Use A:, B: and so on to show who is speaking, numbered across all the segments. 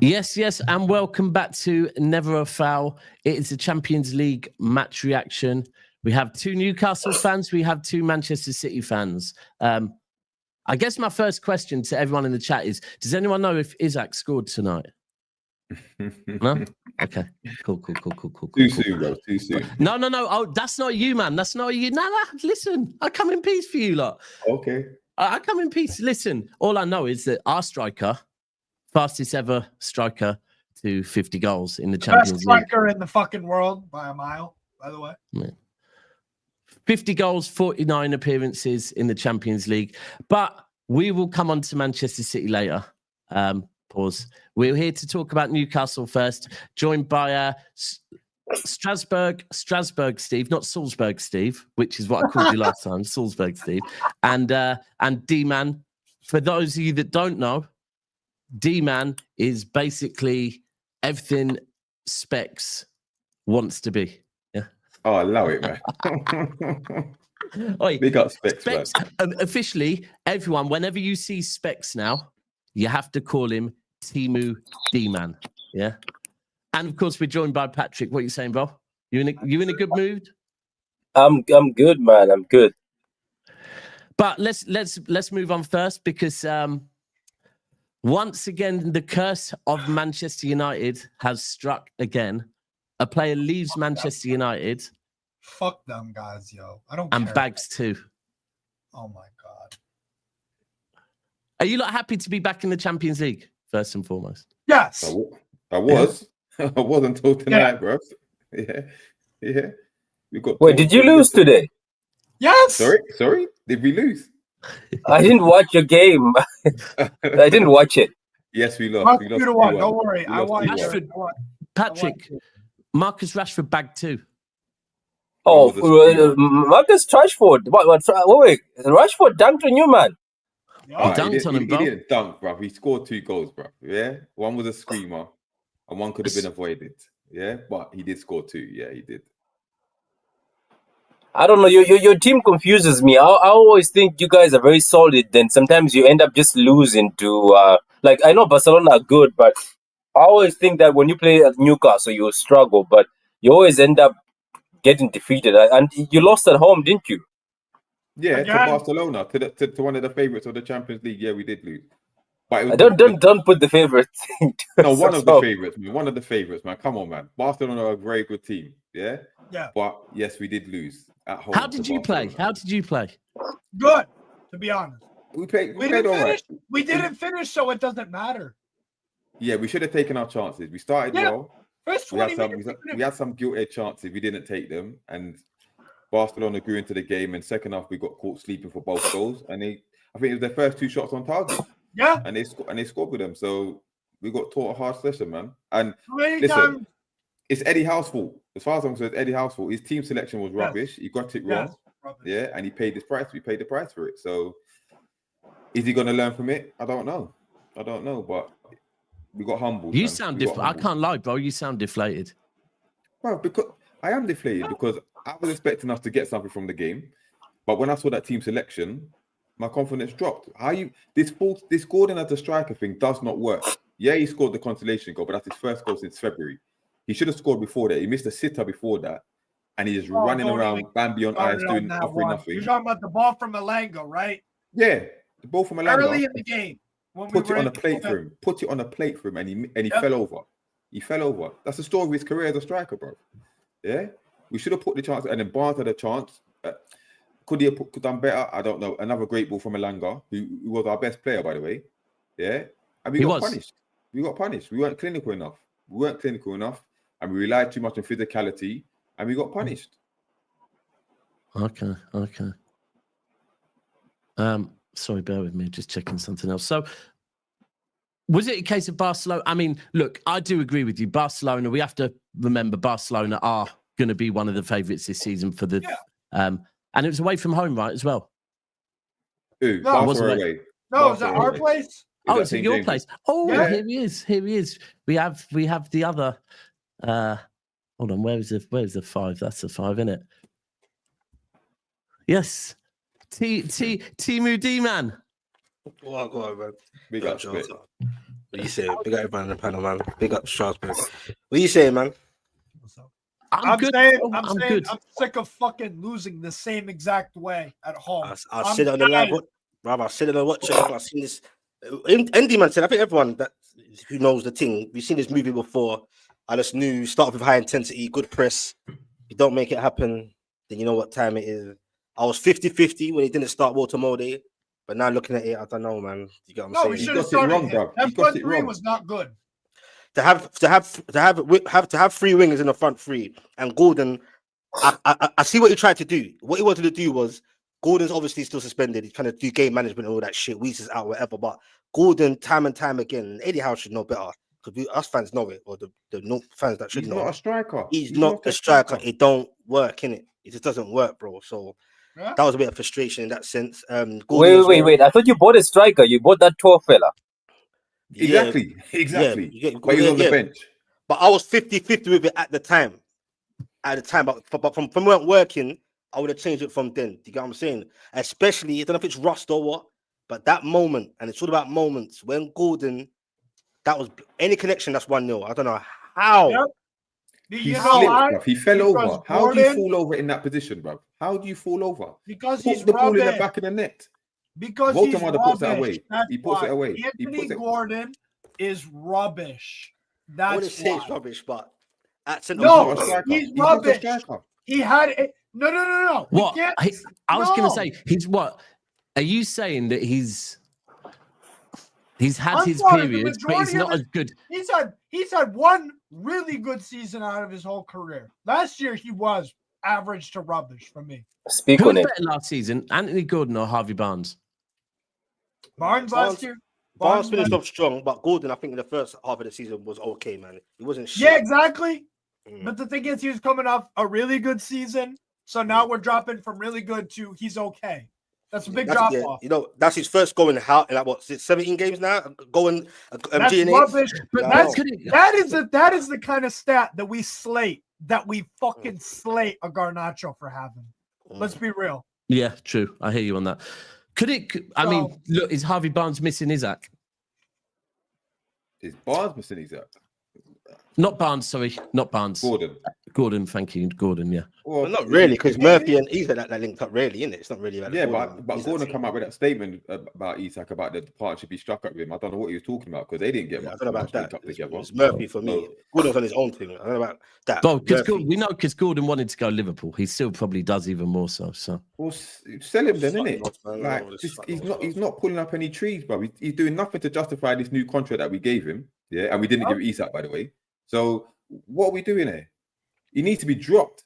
A: Yes, and welcome back to Never a Foul. It is the Champions League match reaction. We have 2 Newcastle fans. We have 2 Manchester City fans. I guess my first question to everyone in the chat is, does anyone know if Isaac scored tonight? No? Okay. Cool.
B: Too soon, bro. Too soon.
A: No. Oh, that's not you, man. That's not you. No. Listen, I come in peace for you lot.
B: Okay.
A: I come in peace. Listen, all I know is that our striker, fastest ever striker to 50 goals in the Champions League.
C: Best striker in the fucking world by a mile, by the way.
A: Yeah. 50 goals, 49 appearances in the Champions League. But we will come on to Manchester City later. Pause. We're here to talk about Newcastle first, joined by Strasbourg Steve, not Salzburg Steve, which is what I called you last time, Salzburg Steve, and D-Man. For those of you that don't know, D-Man is basically everything Specs wants to be. Yeah.
B: Oh, I love it, man.
A: Oi,
B: Big up Specs, man.
A: Officially, everyone, whenever you see Specs now, you have to call him Timu D-Man. Yeah. And of course, we're joined by Patrick. What are you saying, bro? You in a good mood?
D: I'm good, man. I'm good.
A: But let's move on first, because once again the curse of Manchester United has struck again. A player leaves Manchester United.
C: Fuck them guys, yo. I don't care.
A: And bags too.
C: Oh my God.
A: Are you not happy to be back in the Champions League, first and foremost?
C: Yes.
B: I was. I was until tonight, bro. Yeah. We got.
D: Wait, did you lose today?
C: Yes.
B: Sorry. Did we lose?
D: I didn't watch your game. I didn't watch it.
B: Yes, we lost. We lost
C: 2-1. Don't worry. I watched
A: Rashford, Patrick, Marcus Rashford bagged too.
D: Oh, Marcus Rashford. Wait. Rashford dunked on you, man.
A: He dunked on him, bro.
B: He didn't dunk, bro. He scored 2 goals, bro. Yeah. One was a screamer, and one could have been avoided. Yeah, but he did score 2. Yeah, he did.
D: I don't know. Your team confuses me. I always think you guys are very solid. Then sometimes you end up just losing to like, I know Barcelona are good, but I always think that when you play at Newcastle, you struggle, but you always end up getting defeated. And you lost at home, didn't you?
B: Yeah, again? To Barcelona, to one of the favorites of the Champions League. Yeah, we did lose. But it was
D: don't put the favorite thing.
B: No, one of the favorites, man. One of the favorites, man. Come on, man. Barcelona are a very good team. Yeah.
C: Yeah.
B: But yes, we did lose at home.
A: How did you play?
C: Good, to be honest.
B: We played all right.
C: We didn't finish, so it doesn't matter.
B: Yeah, we should have taken our chances. We started well.
C: First 20 minutes.
B: We had some guilty chances. We didn't take them, and Barcelona grew into the game. And second half, we got caught sleeping for both goals. And I think it was their first 2 shots on target.
C: Yeah.
B: And they scored with them. So we got taught a harsh lesson, man. And listen, it's Eddie Howe's fault. As far as I'm concerned, Eddie Howe's fault. His team selection was rubbish. He got it wrong. Yeah, and he paid his price. We paid the price for it. So is he going to learn from it? I don't know, but we got humbled.
A: You sound deflated. I can't lie, bro. You sound deflated.
B: Well, because I am deflated because I was expecting us to get something from the game, but when I saw that team selection, my confidence dropped. This Gordon as a striker thing does not work. Yeah, he scored the consolation goal, but that's his first goal since February. He should have scored before that. He missed a sitter before that, and he's just running around Bambi on ice doing nothing.
C: You're talking about the ball from Malanga, right?
B: Yeah, the ball from Malanga.
C: Early in the game.
B: Put it on a plate for him, and he fell over. He fell over. That's the story of his career as a striker, bro. Yeah, we should have put the chance, and then Barnes had a chance. Could he have done better? I don't know. Another great ball from Malanga, who was our best player, by the way. Yeah, and we got punished. We got punished. We weren't clinical enough. And we relied too much on physicality, and we got punished.
A: Okay. Sorry, bear with me. Just checking something else. So, was it a case of Barcelona? I mean, look, I do agree with you. Barcelona, we have to remember Barcelona are going to be one of the favourites this season for the... and it was away from home, right, as well?
B: No, it wasn't away.
C: No, is that our place?
A: Oh, it's at your place. Oh, yeah. Here he is. We have the other... hold on, where's the 5? That's the 5, isn't it? Yes. Timu D-Man.
E: Go on, man.
B: Big up,
E: What you say? Big up everyone on the panel, man. Big up Strasbourg. What you saying, man?
A: I'm good.
C: I'm
A: good.
C: sick of fucking losing the same exact way at home.
E: I'll sit on the live. Brother, I'll sit on the watch. I've seen this. Andy man said, I think everyone that who knows the thing, we've seen this movie before. I just knew start with high intensity, good press. If you don't make it happen, then you know what time it is. I was 50-50 when he didn't start Walter Molde, but now looking at it, I don't know, man. You get what I'm saying?
C: We should have
B: got it
C: started
B: wrong,
C: him.
B: bro.
C: That
B: He got
C: front
B: it
C: three
B: wrong.
C: was not good.
E: To have three wingers in the front three and Gordon, I see what he tried to do. What he wanted to do was Gordon's obviously still suspended. He's trying to do game management and all that shit. Weiss is out, whatever. But Gordon, time and time again, Eddie Howe should know better because us fans know it, or the fans that should
B: He's
E: know.
B: not a striker.
E: He's not a striker. It don't work, innit? It just doesn't work, bro. So that was a bit of frustration in that sense.
D: Wait. I thought you bought a striker. You bought that tall fella.
B: Exactly. But he was on the bench.
E: But I was 50-50 with it at the time. But from when working, I would have changed it from then. Do you get what I'm saying? Especially, I don't know if it's rust or what, but that moment, and it's all about moments, when Gordon, that was any connection, that's 1-0. I don't know how.
C: Yep.
B: He slipped, bruv. He fell over. How do you fall over in that position, bro? How do you fall over?
C: Because
B: Put
C: he's
B: the ball in the
C: rubbish.
B: back of the net.
C: Because
B: Walter
C: he's
B: Molde
C: rubbish.
B: puts it away.
C: That's
B: He puts
C: why.
B: it away.
C: Anthony Gordon is rubbish.
E: I wouldn't
C: That's
E: say
C: why.
E: it's rubbish, but at centre
C: No,
E: forward,
C: he's
B: He's not a
C: rubbish.
B: striker.
C: He had it. No.
A: What? I was going
C: No.
A: to say, he's what? Are you saying that he's had
C: I'm
A: his
C: sorry, the
A: periods, but he's
C: majority of
A: not as good?
C: He's had one really good season out of his whole career. Last year he was average to rubbish for me.
D: Speak
A: Who
D: on
A: was
D: it.
A: better last season, Anthony Gordon or Harvey Barnes?
C: Barnes last year.
E: Barnes finished off strong, but Gordon, I think in the first half of the season was okay, man. He wasn't shit.
C: Yeah, exactly. But the thing is, he was coming off a really good season. So now we're dropping from really good to he's okay. That's a big drop off.
E: You know, that's his first goal in how like what 17 games now? Going
C: That's
E: G&H?
C: rubbish.
E: But
C: that is the kind of stat that we fucking slate a Garnacho for having. Let's be real.
A: Yeah, true. I hear you on that. I mean, look, is Harvey Barnes missing Isaac?
B: Is Barnes missing Isaac?
A: Not Barnes, sorry. Not Barnes. Gordon, thank you. Gordon, yeah.
E: Well, not really, because Murphy and Isaac that linked up really, isn't it? It's not really about
B: but Gordon come out with that statement about Isaac about the partnership he struck up with him. I don't know what he was talking about because they didn't get much.
E: I don't know about that.
B: Together.
E: It's Murphy for me. Gordon's on his own thing. I don't know about that.
A: Well, we know because Gordon wanted to go Liverpool. He still probably does even more so.
B: Well, sell him then, innit? Like, he's not pulling up any trees, bro. He's doing nothing to justify this new contract that we gave him. Yeah, and we didn't give Isaac, by the way. So what are we doing here? He needs to be dropped.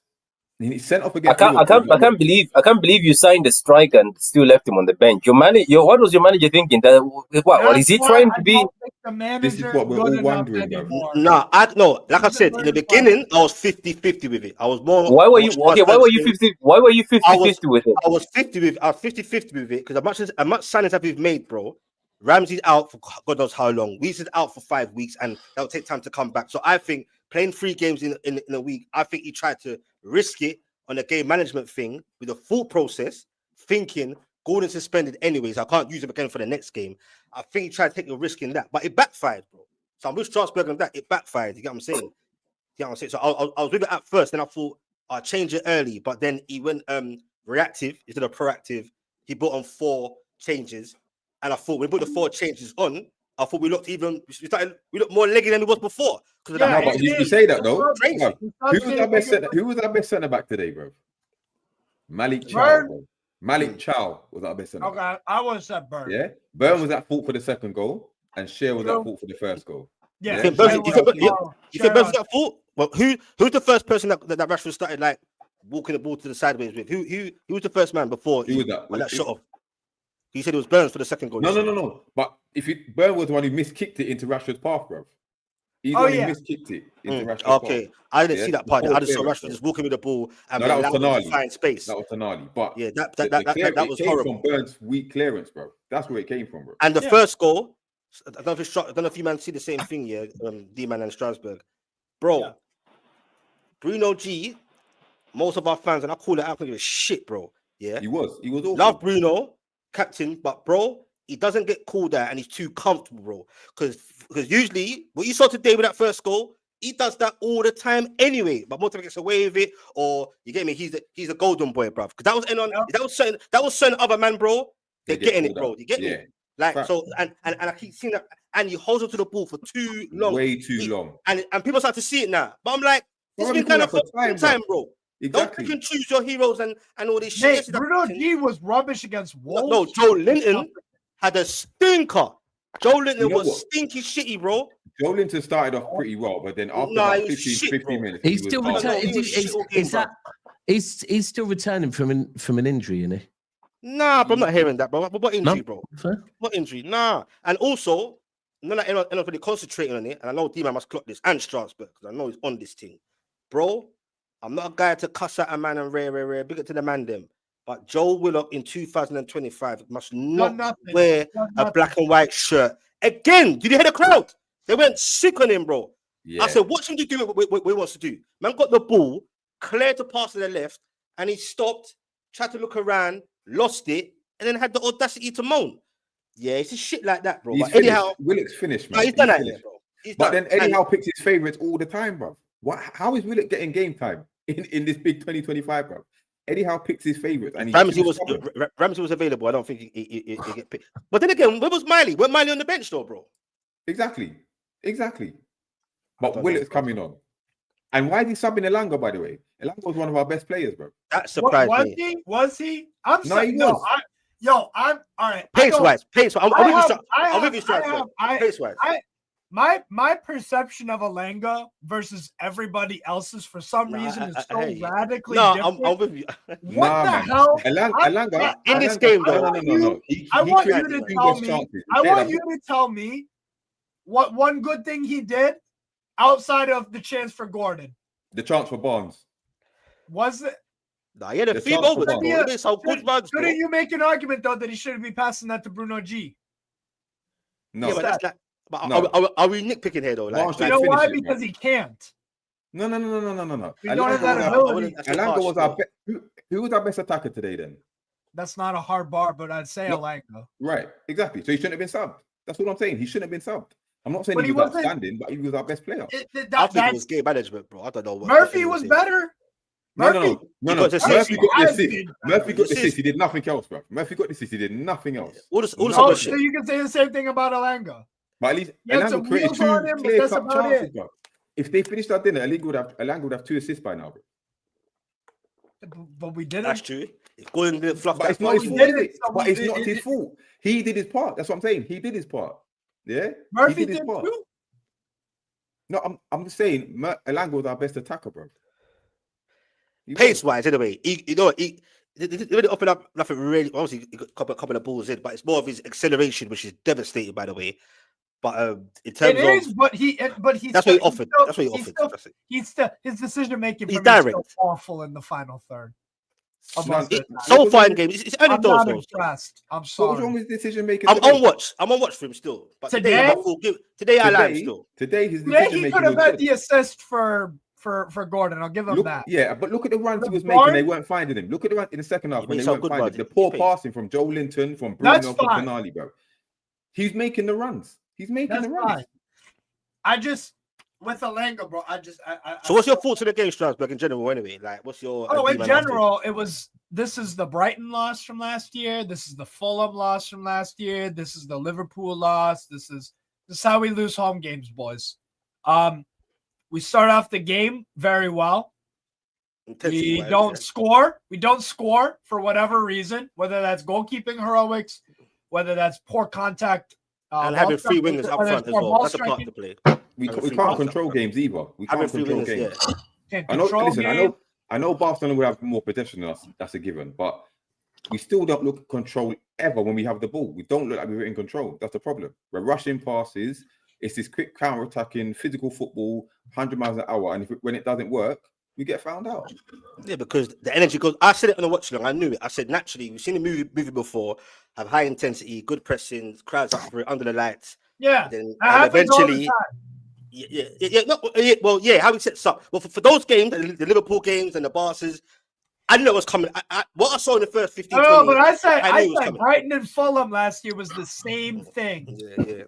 B: He needs sent off again.
D: I can't believe you signed a striker and still left him on the bench. What was your manager thinking? What is he trying to be?
B: This is what we're all wondering, bro.
E: No, like I said in the beginning, I was 50-50 with it. I was more.
D: Why were you 50? Why were you 50-50 with it?
E: I was 50-50 with it because as much signings that we've made, bro. Ramsey's out for God knows how long. Weiss is out for 5 weeks, and that'll take time to come back. So I think playing 3 games in a week, I think he tried to risk it on a game management thing with a full process, thinking Gordon's suspended anyways. I can't use him again for the next game. I think he tried to take a risk in that, but it backfired, bro. So I'm with Strasbourg on that. It backfired. You get what I'm saying? So I was with it at first, then I thought I'll change it early, but then he went reactive instead of proactive. He brought on 4 changes. And I thought when we put the 4 changes on, I thought we looked more leggy than we was before.
B: Yeah, but you say that though. Who was our best centre back today, bro? Malik Chow. Bro. Malik Chow was our best centre back.
C: Okay, I would have said Burn.
B: Yeah, Burn was at fault for the second goal, and Shearer was at fault for the first goal.
E: Yeah, you think Burn's at fault? Well, who's the first person that Rashford started like walking the ball to the sideways with? Who was the first man before
B: who was that
E: shot off? He said it was Burns for the second goal.
B: No. But Burn was the one who miskicked it into Rashford's path, bro. He's the one who miskicked it into Rashford's path.
E: Okay, I didn't see that part. I just saw Rashford just walking with the ball and
B: that was Tonali.
E: Find space.
B: That was Tonali. But
E: yeah, that was horrible.
B: From Burns' weak clearance, bro. That's where it came from, bro.
E: And the first goal, I don't know if you man see the same thing here, D-Man and Strasbourg. Bro, Bruno G, most of our fans, and I call it out, I don't give a shit, bro. Yeah.
B: He was awful.
E: Love Bruno, captain, but bro, he doesn't get called out and he's too comfortable, bro. Because usually what you saw today with that first goal, he does that all the time anyway. But most of it gets away with it, or you get me? He's a golden boy, bro. Because that was that was certain other man, bro. They're getting it, bro. You get me? Like so, and I keep seeing that, and he holds on to the ball for too long,
B: way too long,
E: and people start to see it now. But I'm like, this has been kind of for time, bro.
B: Exactly.
E: Don't pick and choose your heroes and all this
C: Mate,
E: shit.
C: Bruno G was rubbish against Wolves.
E: No, Joe Linton had a stinker. Joe Linton was stinky shitty, bro.
B: Joe Linton started off pretty well, but then after about 50 minutes,
A: he's still returning. He's still returning from an injury, isn't he?
E: Nah, but I'm not hearing that, bro. What injury, bro?
A: Fair.
E: What injury? Nah. And also, none of anyone really concentrating on it. And I know D-Man must clock this and Strasbourg because I know he's on this thing, bro. I'm not a guy to cuss at a man and rare. Big up to the man them. But Joe Willock in 2025 must not wear a black and white shirt. Again, did you hear the crowd? They went sick on him, bro. Yeah. I said, watch him do what he wants to do. Man got the ball, cleared to pass to the left, and he stopped, tried to look around, lost it, and then had the audacity to moan. Yeah, it's a shit like that, bro. But anyhow,
B: Willock's finished, man.
E: He's done that, bro.
B: But then Eddie Howe picks his favourites all the time, bro. How is Willock getting game time in this big 2025, bro? Eddie Howe picks his favourites. And
E: Ramsey was available. I don't think he get picked. But then again, where was Miley? Went Miley on the bench though, bro? Exactly.
B: But Willock's coming on. And why is he subbing Elanga, by the way? Elanga was one of our best players, bro.
E: That surprised me.
C: Was he? I'm sorry.
B: No,
C: I'm all right.
E: Pace-wise. I'll give you pace-wise.
C: My perception of Elanga versus everybody else's for some reason is so radically different.
E: I'm with you.
C: What the hell?
B: Elanga
E: in this game, though.
B: No.
C: I want you to tell me what one good thing he did outside of the chance for Gordon.
B: The chance for Barnes.
C: Was it?
E: Nah, he had a few moments.
C: Couldn't you make an argument though that he shouldn't be passing that to Bruno G?
B: No,
E: yeah, but that's that. But are we nitpicking here though? Like,
C: you know why? Because he can't.
B: No.
C: We don't have that ability.
B: Elanga was our best. Who was our best attacker today then?
C: That's not a hard bar, but I'd say Elanga.
B: Right, exactly. So he shouldn't have been subbed. That's what I'm saying. He shouldn't have been subbed. I'm not saying he was outstanding, but he was our best player.
E: I think it was game management, bro. I don't know what
C: Murphy was better.
B: No. Murphy got the assist. He did nothing else, bro. Murphy got the assist. He did nothing else.
C: So you can say the same thing about Elanga.
B: But at least Elanga created two clear-cut chances, bro. If they finished our dinner, Elanga would have 2 assists by now, bro.
C: But we didn't.
E: That's true. Gordon didn't fluff
B: but
E: that.
B: It's not his fault. But it's not his fault. He did his part. That's what I'm saying. He did his part. Yeah,
C: Murphy did too.
B: No, I'm just saying Elanga was our best attacker, bro.
E: Pace-wise, anyway, he didn't open up nothing really. Obviously, he got a couple of balls in, but it's more of his acceleration, which is devastating, by the way. But in terms
C: of, he's
E: that's what he offered. That's what he offered.
C: His decision making.
E: He's direct.
C: Awful in the final third.
E: So far in game, it's early doors.
C: I'm not impressed. I'm sorry.
B: What was wrong with decision making?
E: I'm on watch. I'm on watch for him still. But today I lied still.
B: Today his decision
C: he could have had the assist for Gordon. I'll give him that.
B: Yeah, but look at the runs he was making. They weren't finding him. Look at the run in the second half when they weren't finding him. The poor passing from Joe Linton, from Bruno, from Tonali, bro. He's making the runs. He's making the runs.
C: I just with Elanga, bro.
E: So what's your thoughts on the game, Strasbourg, in general? Anyway, like, what's your?
C: In general, this is the Brighton loss from last year. This is the Fulham loss from last year. This is the Liverpool loss. This is how we lose home games, boys. We start off the game very well. We don't score. We don't score for whatever reason, whether that's goalkeeping heroics, whether that's poor contact.
E: And having 3 wingers up front as well. That's a part to play.
B: We can't control games either. We can't control games. I know Barcelona will have more possession than us. That's a given. But we still don't look at control ever when we have the ball. We don't look like we're in control. That's the problem. We're rushing passes. It's this quick counter-attacking, physical football, 100 miles an hour. And when it doesn't work, we get found out.
E: Yeah, because the energy goes. I said it on the watch long. I knew it. I said naturally, we've seen the movie before. Have high intensity, good pressing, crowds up for it under the lights.
C: Yeah,
E: and eventually. How we set up. Well, for those games, the Liverpool games and the Barca's, I knew it was coming. What I saw in the first 15,
C: No,
E: 20,
C: but I said
E: knew it was coming.
C: Brighton and Fulham last year was the same thing.
E: Yeah.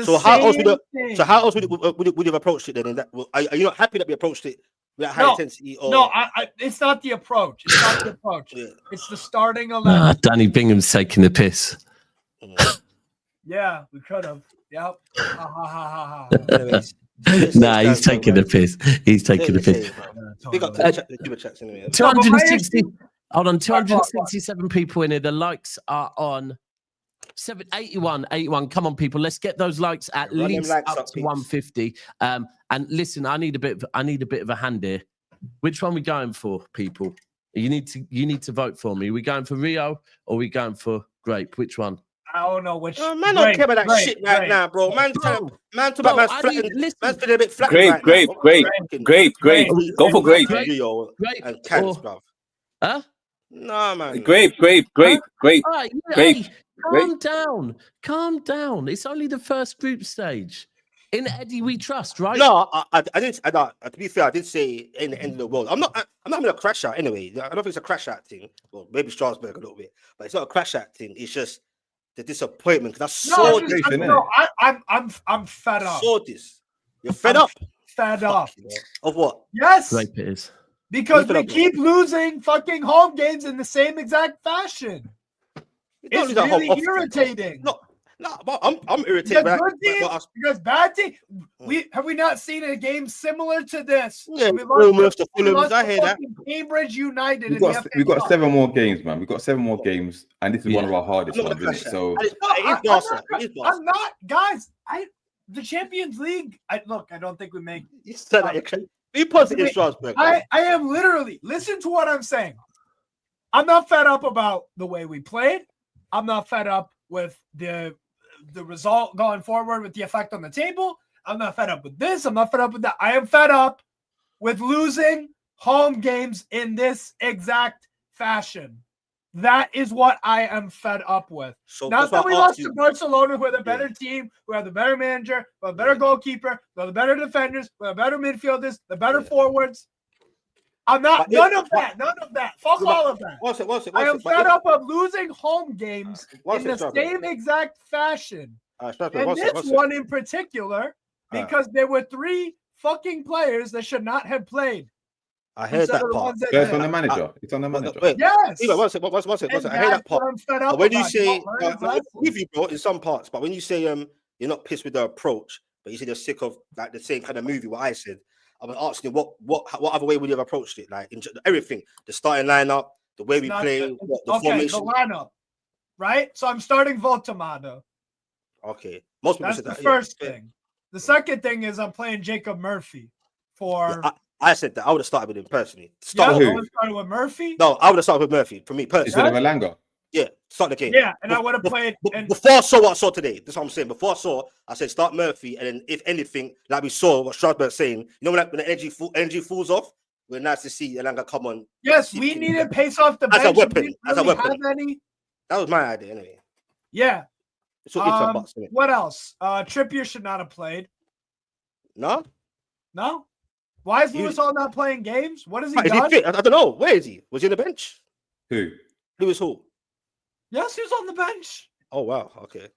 E: So how else would you have approached it then? In that, are you not happy that we approached it with high intensity? Or...
C: No, it's not the approach. It's not the approach. It's the starting 11.
A: Ah, Danny Bingham's taking the piss.
C: Yeah, we could have. Yep.
E: Anyways,
A: Nah, he's taking the piss. He's taking the piss.
E: Big up to the super chats anyway.
A: 260. Hold on, 267 people in here. The likes are on 81. Come on, people. Let's get those likes at least up to 150. And listen, I need a bit of a hand here. Which one are we going for, people? You need to vote for me. Are we going for Rio or are we going for Grape? Which one?
C: I don't know which.
E: Man, don't care about that shit right now, bro. Man's talking about man's flattened. Man's been a bit flattened.
D: Grape. Go for Grape.
E: And cans, bro.
A: Huh?
E: No, man.
D: Grape.
A: Right,
D: Grape.
A: Calm down. It's only the first group stage. In Eddie, we trust, right?
E: No, I didn't. To be fair, I did say in the end of the world. I'm not having a crash out anyway. I don't think it's a crash out thing. Well, maybe Strasbourg a little bit, but it's not a crash out thing. It's just the disappointment because I saw this.
C: I'm fed up.
E: Saw this. You're fed up.
C: Fed up.
E: Of what?
C: Yes.
A: Grape it is.
C: Because we keep losing fucking home games in the same exact fashion. It's really irritating.
E: No, I'm irritated.
C: Because bad team. Have we not seen a game similar to this?
E: Yeah,
C: we lost
E: I hear that.
C: Cambridge United.
B: We've got 7 more games, man. We've got 7 more games, and this is one of our hardest ones, isn't it? So
C: I'm not, guys. The Champions League. I don't think we make.
E: You said that. Be positive, Strasbourg.
C: I am literally. Listen to what I'm saying. I'm not fed up about the way we played. I'm not fed up with the result going forward with the effect on the table. I'm not fed up with this. I'm not fed up with that. I am fed up with losing home games in this exact fashion. That is what I am fed up with. So not that we lost to Barcelona, who are the better team, who have the better manager, who have the better goalkeeper, who have the better defenders, who have better midfielders, the better forwards. I'm not none of that. Fuck all of that. I am fed up of losing home games in the same exact fashion. And this one in particular, because there were 3 fucking players that should not have played.
E: I heard that part.
B: It's on the manager. It's on the manager.
E: Wait,
C: yes.
E: One second. I heard that part. But when you say, I'm with you, bro, in some parts, but when you say you're not pissed with the approach, but you say you're sick of like the same kind of movie, what I said, I was asking what other way would you have approached it? Like everything, the starting lineup, the way we play, the formation.
C: The lineup, right? So I'm starting Voltamado.
E: Okay, most people said that.
C: That's the first thing. The second thing is I'm playing Jacob Murphy for.
E: I said that I would have started with him personally.
C: I would have started with Murphy.
E: No, I would have started with Murphy for me personally.
B: Instead of Elanga.
E: Yeah, start the game.
C: Yeah, and I would have played.
E: Before I saw what I saw today, that's what I'm saying. Before I said start Murphy, and then if anything, like we saw what Strasbourg saying, you know when the energy falls off, we're nice to see Elanga come on.
C: Yes, we needed pace off the bench.
E: As a weapon. That was my idea anyway.
C: Yeah.
E: Box,
C: what else? Trippier should not have played.
E: No.
C: Why is Lewis Hall not playing games? What is he
E: done?
C: Is
E: he fit? I don't know. Where is he? Was he on the bench?
B: Who?
E: Lewis Hall.
C: Yes, he was on the bench.
E: Oh wow. Okay.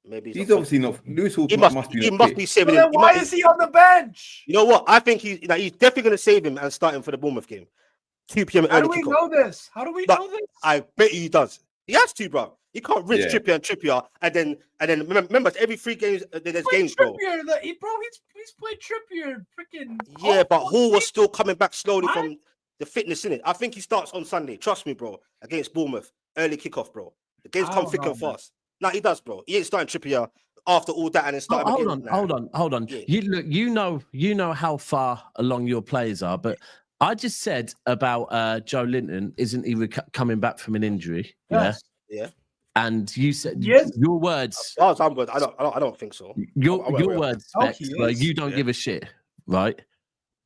E: Maybe
B: he's obviously not. Lewis Hall must
E: be saving him.
C: Why is he on the bench?
E: You know what? I think he's definitely going to save him and start him for the Bournemouth game. 2 p.m.
C: How do we know this?
E: I bet he does. He has to, bro. He can't rinse Trippier and then remember every 3 games there's games, bro.
C: He's played Trippier freaking.
E: Yeah, but Hall was still coming back slowly from the fitness in it. I think he starts on Sunday. Trust me, bro. Against Bournemouth, early kickoff, bro. The games come thick and fast. No, he does, bro. He ain't starting Trippier after all that and then starting.
A: Hold on. Yeah. You know how far along your players are, but I just said about Joe Linton. Isn't he coming back from an injury?
C: Yes.
E: Yeah.
A: And you said
C: yes.
A: Your words.
E: I don't think so.
A: Your words, Specs, you don't give a shit, right?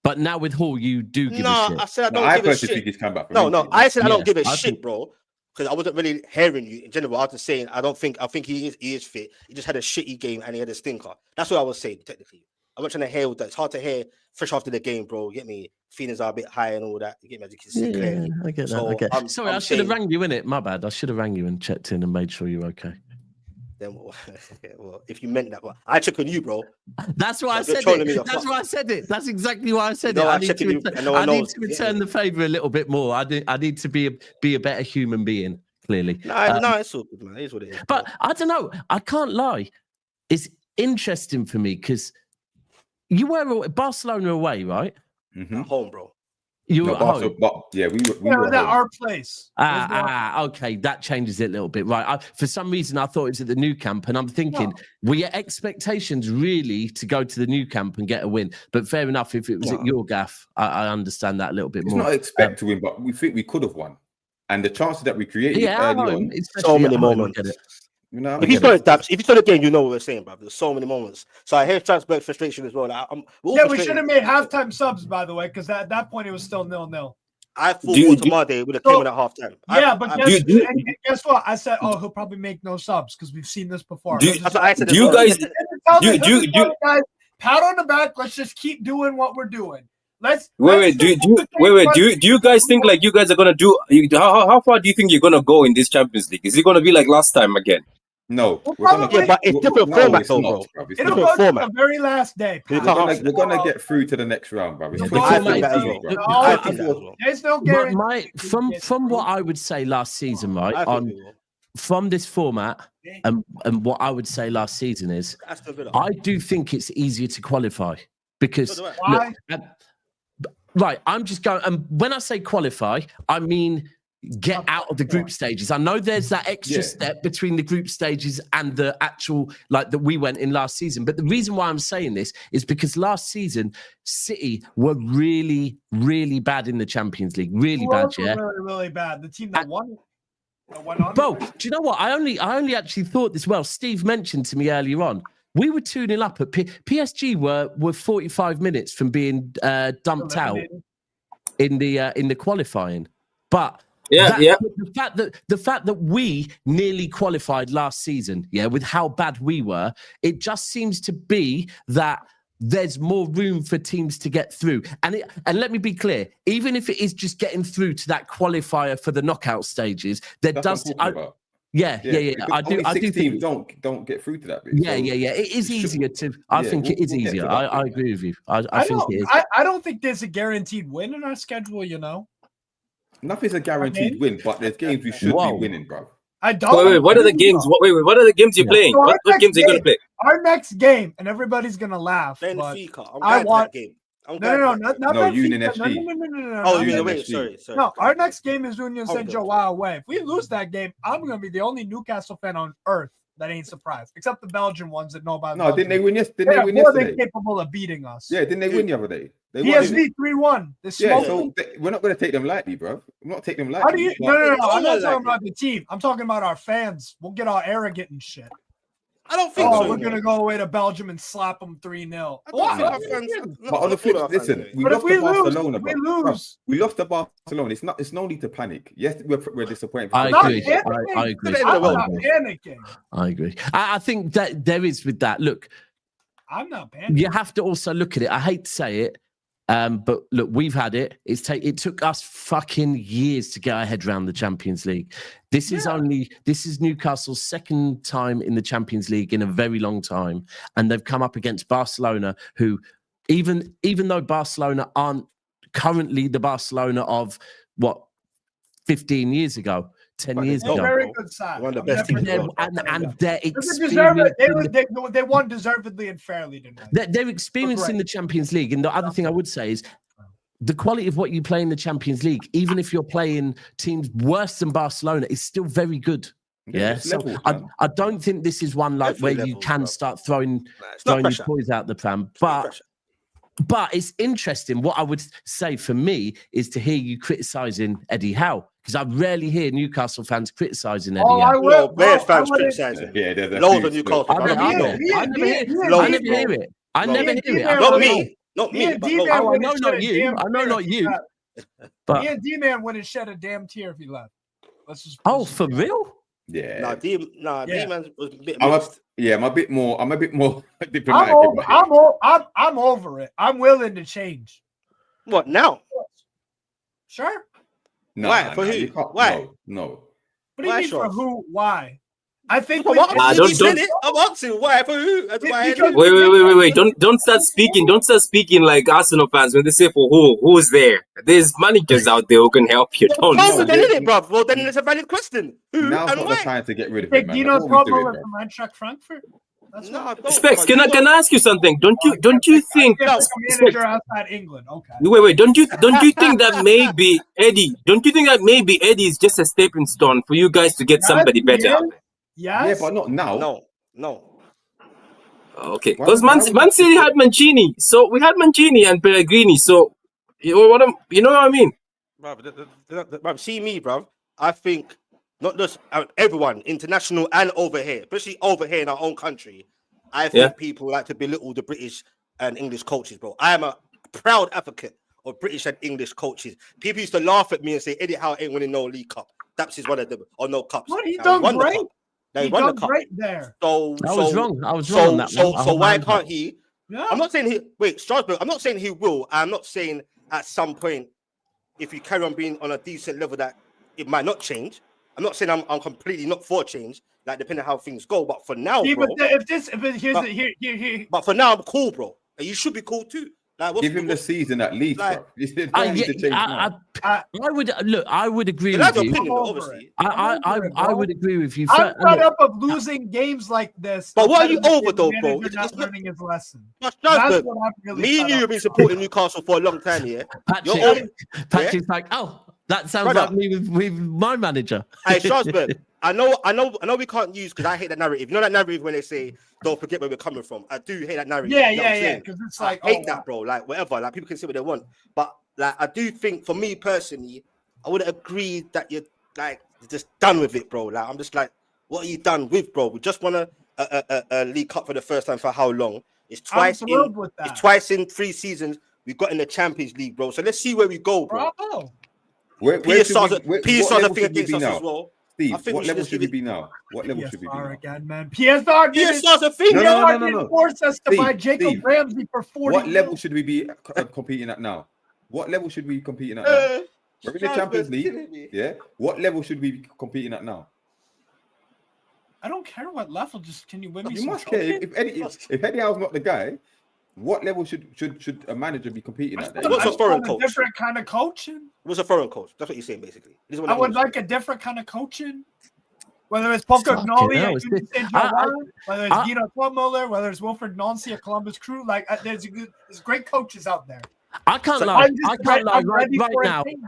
A: But now with Hall, you do give a shit.
E: I said I don't give a shit.
B: Think he's come back.
E: No. I said I don't give a shit, bro. Because I wasn't really hearing you in general. I was just saying I think he is fit. He just had a shitty game and he had a stinker. That's what I was saying technically. I'm not trying to hear all that. It's hard to hear fresh after the game, bro. You get me? Feelings are a bit high and all that. You get me? As you can see clearly.
A: I get that.
E: So,
A: I get. Sorry, I should have
E: saying-
A: rang you in it. My bad. I should have rang you and checked in and made sure you're okay.
E: Then, well, if you meant that, well, I check on you, bro.
A: That's why I
E: You're
A: said
E: trolling me
A: it.
E: the
A: That's
E: fuck.
A: why I said it. That's exactly why I said
E: No,
A: it.
E: I
A: I need
E: check
A: to,
E: you,
A: return,
E: and no one
A: I need
E: knows.
A: to return the favour a little bit more. I need to be a better human being. Clearly,
E: No, it's all good, man. It is what it is.
A: but
E: bro.
A: I don't know. I can't lie. It's interesting for me because you were Barcelona away, right?
B: Mhm.
E: At home, bro.
A: You were
B: No,
A: at
B: Barca,
A: home.
B: but yeah, we
C: Yeah,
B: were
C: it was at
B: home.
C: our place. It was the-
A: Okay, that changes it a little bit, right? For some reason, I thought it was at the new camp, and I'm thinking, were your expectations really to go to the new camp and get a win? But fair enough, if it was at your gaff, I understand that a little bit
B: It's
A: more.
B: not expect to win, but we think we could have won. And the chances that we created
A: Yeah, at
B: early
A: home,
B: on,
A: especially
E: So many
A: at home, I
E: moments.
A: get it.
B: you know,
E: If you saw it, Daps, if you saw the game, you know what we're saying, bro. There's so many moments. So I hear Strasbourg's frustration as well. We're all
C: Yeah, we
E: frustrated.
C: should have made halftime subs, by the way, because at that point it was still 0-0.
E: I thought
D: Do-
E: Watamade would have came in at halftime.
C: Yeah, but
E: I-
C: guess what? I said, oh, he'll probably make no subs because we've seen this before.
D: Do-
C: Let's just-
E: that's what I said
D: Do you
E: as well.
D: guys?
C: guys, pat on the back. Let's just keep doing what we're doing.
D: Wait. Do you guys think like you guys are gonna do? How far do you think you're gonna go in this Champions League? Is it gonna be like last time again?
B: No,
C: Well,
B: we're gonna
C: probably-
E: Yeah, but it's different
B: no,
E: format
B: it's
E: though,
B: not,
E: bro.
B: bruv, it's
C: It'll
B: not.
C: go to
E: format.
C: the very last day.
E: You
C: Pat.
E: can't-
B: We're gonna get through to the next round, bro. It's
C: No,
B: 20
E: I think
C: mate,
E: that as
C: dude,
E: well.
B: bro.
C: no,
E: I think that as well.
C: There's no guarantee.
A: From what I would say last season, right?
E: I think we will.
A: From this format, and what I would say last season is,
E: Aston Villa.
A: I do think it's easier to qualify because
E: So do I.
C: Why?
A: right, I'm just going, and when I say qualify, I mean get out of the group stages. I know there's that extra
B: Yeah.
A: step between the group stages and the actual like that we went in last season. But the reason why I'm saying this is because last season City were really, really bad in the Champions League, really
C: Who
A: bad.
C: else were
A: Yeah,
C: really, really bad. The team that won. That went on.
A: bro. Do you know what? I only actually thought this. Well, Steve mentioned to me earlier on. We were 2-0 up at PSG. Were 45 minutes from being dumped out in the qualifying, but.
D: Yeah.
A: The fact that we nearly qualified last season, yeah, with how bad we were, it just seems to be that there's more room for teams to get through. And let me be clear, even if it is just getting through to that qualifier for the knockout stages, there
B: That's
A: does.
B: what I'm talking about.
A: Yeah.
B: Because
A: I do.
B: only
A: I do
B: 6
A: think.
B: teams don't get through to that bit.
A: Yeah.
B: So
A: It is
B: it should-
A: easier to. I
B: yeah,
A: think it is
B: we'll get to
A: easier.
B: that
A: I
B: bit.
A: agree with you. I think it is.
C: I don't think there's a guaranteed win in our schedule. You know.
B: Nothing's a guaranteed win, but there's games we should
A: Whoa.
B: be winning, bro.
C: I don't.
D: Wait. What are the games? What are the games you're
A: Yeah.
D: playing?
C: So our
D: What
C: next
D: games are you gonna
C: game-
D: play?
C: Our next game, and everybody's gonna laugh. But
E: Benfica. I'm
C: I
E: glad
C: want-
E: that game. I'm
C: no,
E: glad
C: no,
E: that
C: not
E: game.
C: not
B: No,
C: Benfica.
B: Union
C: No,
B: SG.
C: no.
E: Oh,
C: not
E: you
B: Union
E: wait.
B: SG.
E: Sorry.
C: No, our next game is Union
E: Hold
C: Saint
E: on.
C: Joe away. If we lose that game, I'm gonna be the only Newcastle fan on earth that ain't surprised, except the Belgian ones that know about.
B: No, didn't they win? Didn't
C: They
B: they
C: are
B: win
C: more than
B: yesterday?
C: capable of beating us.
B: Yeah, didn't they win the other day? They won,
C: PSV
B: didn't
C: 3-1. They
B: they? Yeah,
C: smoked them.
B: so we're not going to take them lightly, bro. I'm not taking them
C: How do
B: lightly.
C: you?
B: but-
C: No. I'm not
E: Like
C: talking
E: it.
C: about the team. I'm talking about our fans. We'll get all arrogant and shit.
E: I don't think
C: Oh,
E: so.
C: we're gonna go away to Belgium and slap them 3-0.
E: I don't
C: What?
E: think our fans-
B: But on the flip, listen, we
C: But if
B: lost
C: we
B: to
C: lose,
B: Barcelona,
C: we
B: bro.
C: lose.
B: We lost to Barcelona. It's no need to panic. Yes, we're disappointed.
A: I
C: not
A: agree.
C: panicking.
A: I agree.
E: I'm
C: I'm
E: not
C: not panicking.
A: I agree. I think that there is with that. Look,
C: I'm not panicking.
A: you have to also look at it. I hate to say it, but look, we've had it. It took us fucking years to get our head around the Champions League. This is Newcastle's second time in the Champions League in a very long time, and they've come up against Barcelona, who even though Barcelona aren't currently the Barcelona of what 15 years ago, 10 years
C: They're a
A: ago.
C: very good side.
E: One of the
C: I'm
E: best
C: never
E: teams
C: gonna-
A: And their
C: They deserve it.
A: experience.
C: They won deservedly and fairly tonight.
A: Their experience in the Champions League, and the other thing I would say is the quality of what you play in the Champions League, even if you're playing teams worse than Barcelona, is still very good. Yeah,
B: it's
A: so
B: levels,
A: I
B: man.
A: don't think this is one like
E: Definitely
A: where you
E: levels,
A: can
E: bro.
A: start throwing
E: It's not
A: your
E: pressure.
A: toys out the pram.
E: It's not
A: But
E: pressure.
A: it's interesting. What I would say for me is to hear you criticizing Eddie Howe, because I rarely hear Newcastle fans criticizing Eddie
C: Oh, I
A: Howe.
C: will.
E: Well,
C: bro,
E: Bears
C: I
E: fans
C: wouldn't-
E: criticizing.
B: Yeah, there's a
E: Loads
B: few
E: of Newcastle
B: still.
A: I
E: fans.
A: never
C: Me
A: hear
C: and-
A: it.
C: me
A: I
C: and-
A: never
C: me
A: hear
C: and-
A: it.
C: me
A: I
C: and
A: never
C: D-Man-
A: hear it. I
E: No,
A: never
C: me and
A: hear it.
C: D-Man
A: I
E: Not
A: don't
C: wouldn't-
A: know.
E: me. Not
C: Me
E: me.
C: and
E: but-
C: D-Man
A: I
C: wouldn't
A: know
C: shed
A: not
C: a
A: you.
C: damn
A: I know
C: tear
A: not
C: if he
A: you.
C: left.
A: But
C: Me and D-Man wouldn't shed a damn tear if he left. Let's just.
A: oh, for real?
B: Yeah.
E: Nah, D man was a bit
B: I'm
E: mixed.
B: a bit more diplomatic. in my game.
C: I'm over it. I'm willing to change.
E: What now?
C: Sure.
B: No,
E: Why?
B: no,
E: For
B: no,
E: who?
B: you can't.
E: Why?
B: No.
C: What do you
E: Why,
C: mean for
E: Charles?
C: who? Why? I think
E: I'm
C: with
E: asking,
D: don't-
E: he said it. I'm asking why for who? That's why I
C: Because-
E: did.
D: Wait. Don't start speaking. Don't start speaking like Arsenal fans when they say for who. Who's there? There's managers out there who can help you. Don't.
E: Tell me
B: No,
E: then,
B: you-
E: innit, bruv? Well, then it's a valid question. Who
B: Now's
E: and
B: not the
E: why?
B: time to get rid of
C: Take
B: him, man.
C: Dino
B: What are we doing,
C: Topol
B: bro?
C: from Eintracht Frankfurt. That's
E: No, I
C: what.
E: don't.
D: Specs,
E: bruv.
D: can I ask you something? Don't you think?
C: Different
D: Specs,
C: manager outside England. Okay.
D: wait. Don't you think that maybe Eddie? Don't you think that maybe Eddie is just a stepping stone for you guys to get somebody better out there?
C: Yes.
B: Yeah, but not now.
E: No.
D: Okay,
B: Why
D: because
B: would- why would
D: Man
B: that-
D: City had Mancini, so we had Mancini and Pellegrini. So you know what I mean?
E: Bruv, see me, bruv. I think not just everyone, international and over here, especially over here in our own country. I think
D: Yeah.
E: people like to belittle the British and English coaches, bro. I am a proud advocate of British and English coaches. People used to laugh at me and say, Eddie Howe ain't winning no League Cup. Daps is one of them, or no cups.
C: What, he
E: Now,
C: done
E: won the
C: great.
E: cup. Now,
C: He
E: he won the
C: done
E: cup.
C: great there.
E: So
A: I was wrong. I was wrong on that one. I
E: So
A: hold my
E: why
A: hands
E: can't
A: up.
E: he?
C: Yeah.
E: I'm not saying he. Wait, Strasbourg. I'm not saying he will. I'm not saying at some point, if you carry on being on a decent level, that it might not change. I'm not saying I'm completely not for change, like depending on how things go. But for now,
C: See,
E: bro.
C: but here.
E: But for now, I'm cool, bro. And you should be cool too. Like,
B: Give him the season at least,
E: Like-
B: bro. You don't need to change now.
A: I would agree
E: That's
A: with
E: your
A: you.
E: opinion,
C: I'm
E: though,
C: over
E: obviously.
A: I would agree with you.
C: I'm fed
A: Look,
C: up of losing games like this.
E: But what are you
C: because
E: over, though,
C: the
E: bro?
C: manager
E: It's
C: not
E: not-
C: learning his lesson.
E: But
C: That's
E: Strasbourg,
C: what I'm really
E: me and
C: fed
E: you
C: up
E: have been
C: with.
E: supporting Newcastle for a long time, yeah.
A: Patrick's like, oh, that sounds
E: Brother.
A: like me with my manager.
E: Hey, Strasbourg, I know we can't use, because I hate that narrative. You know that narrative when they say, don't forget where we're coming from. I do hate that narrative.
C: Yeah,
E: You know what I'm
C: yeah.
E: saying?
C: Because it's
E: I
C: like,
E: hate that, bro. Like, whatever. Like, people can say what they want. But, like, I do think, for me personally, I would agree that you're just done with it, bro. Like, I'm just like, what are you done with, bro? We just won a League Cup for the first time for how long? It's twice It's twice in 3 seasons we got in the Champions League, bro. So let's see where we go, bro.
C: Bravo.
E: PSR's a thing against us
B: now?
E: as well.
B: Steve,
E: I think
B: what
E: we should
B: level
E: just
B: should
E: give
B: we
E: it-
B: be now? What level should we be
C: PSR
B: now?
C: again, man. PSR didn't,
E: PSR's a thing.
B: No.
C: PSR didn't force us to
B: Steve,
C: buy Jacob
B: Steve,
C: Ramsey for 40
B: What level
C: mil.
B: should we be competing at now? What level should we be competing at now? We're in the Champions League. Yeah. What level should we be competing at now?
C: I don't care what level. Just can you win me
B: You
C: some
B: must care.
C: trophies?
B: If Eddie Howe's not the guy, what level should a manager be competing at?
E: What's a
C: I just
E: foreign
C: want
E: coach?
C: a different kind of coaching.
E: It was a foreign coach. That's what you're saying, basically. This is what
C: I
E: that
C: would
E: means.
C: like a different kind of coaching. Whether it's
A: Fucking
C: Pocognoli
A: hell,
C: at
A: it's
C: Union
A: this-
C: Saint-Germain, whether it's
A: I-
C: Dino Topmuller, whether it's Wilfred Nancy at Columbus Crew, there's great coaches out there.
A: I can't
E: So
A: lie.
C: I'm just
A: I can't lie
C: I'm
A: right
C: ready for a
A: now.
C: change.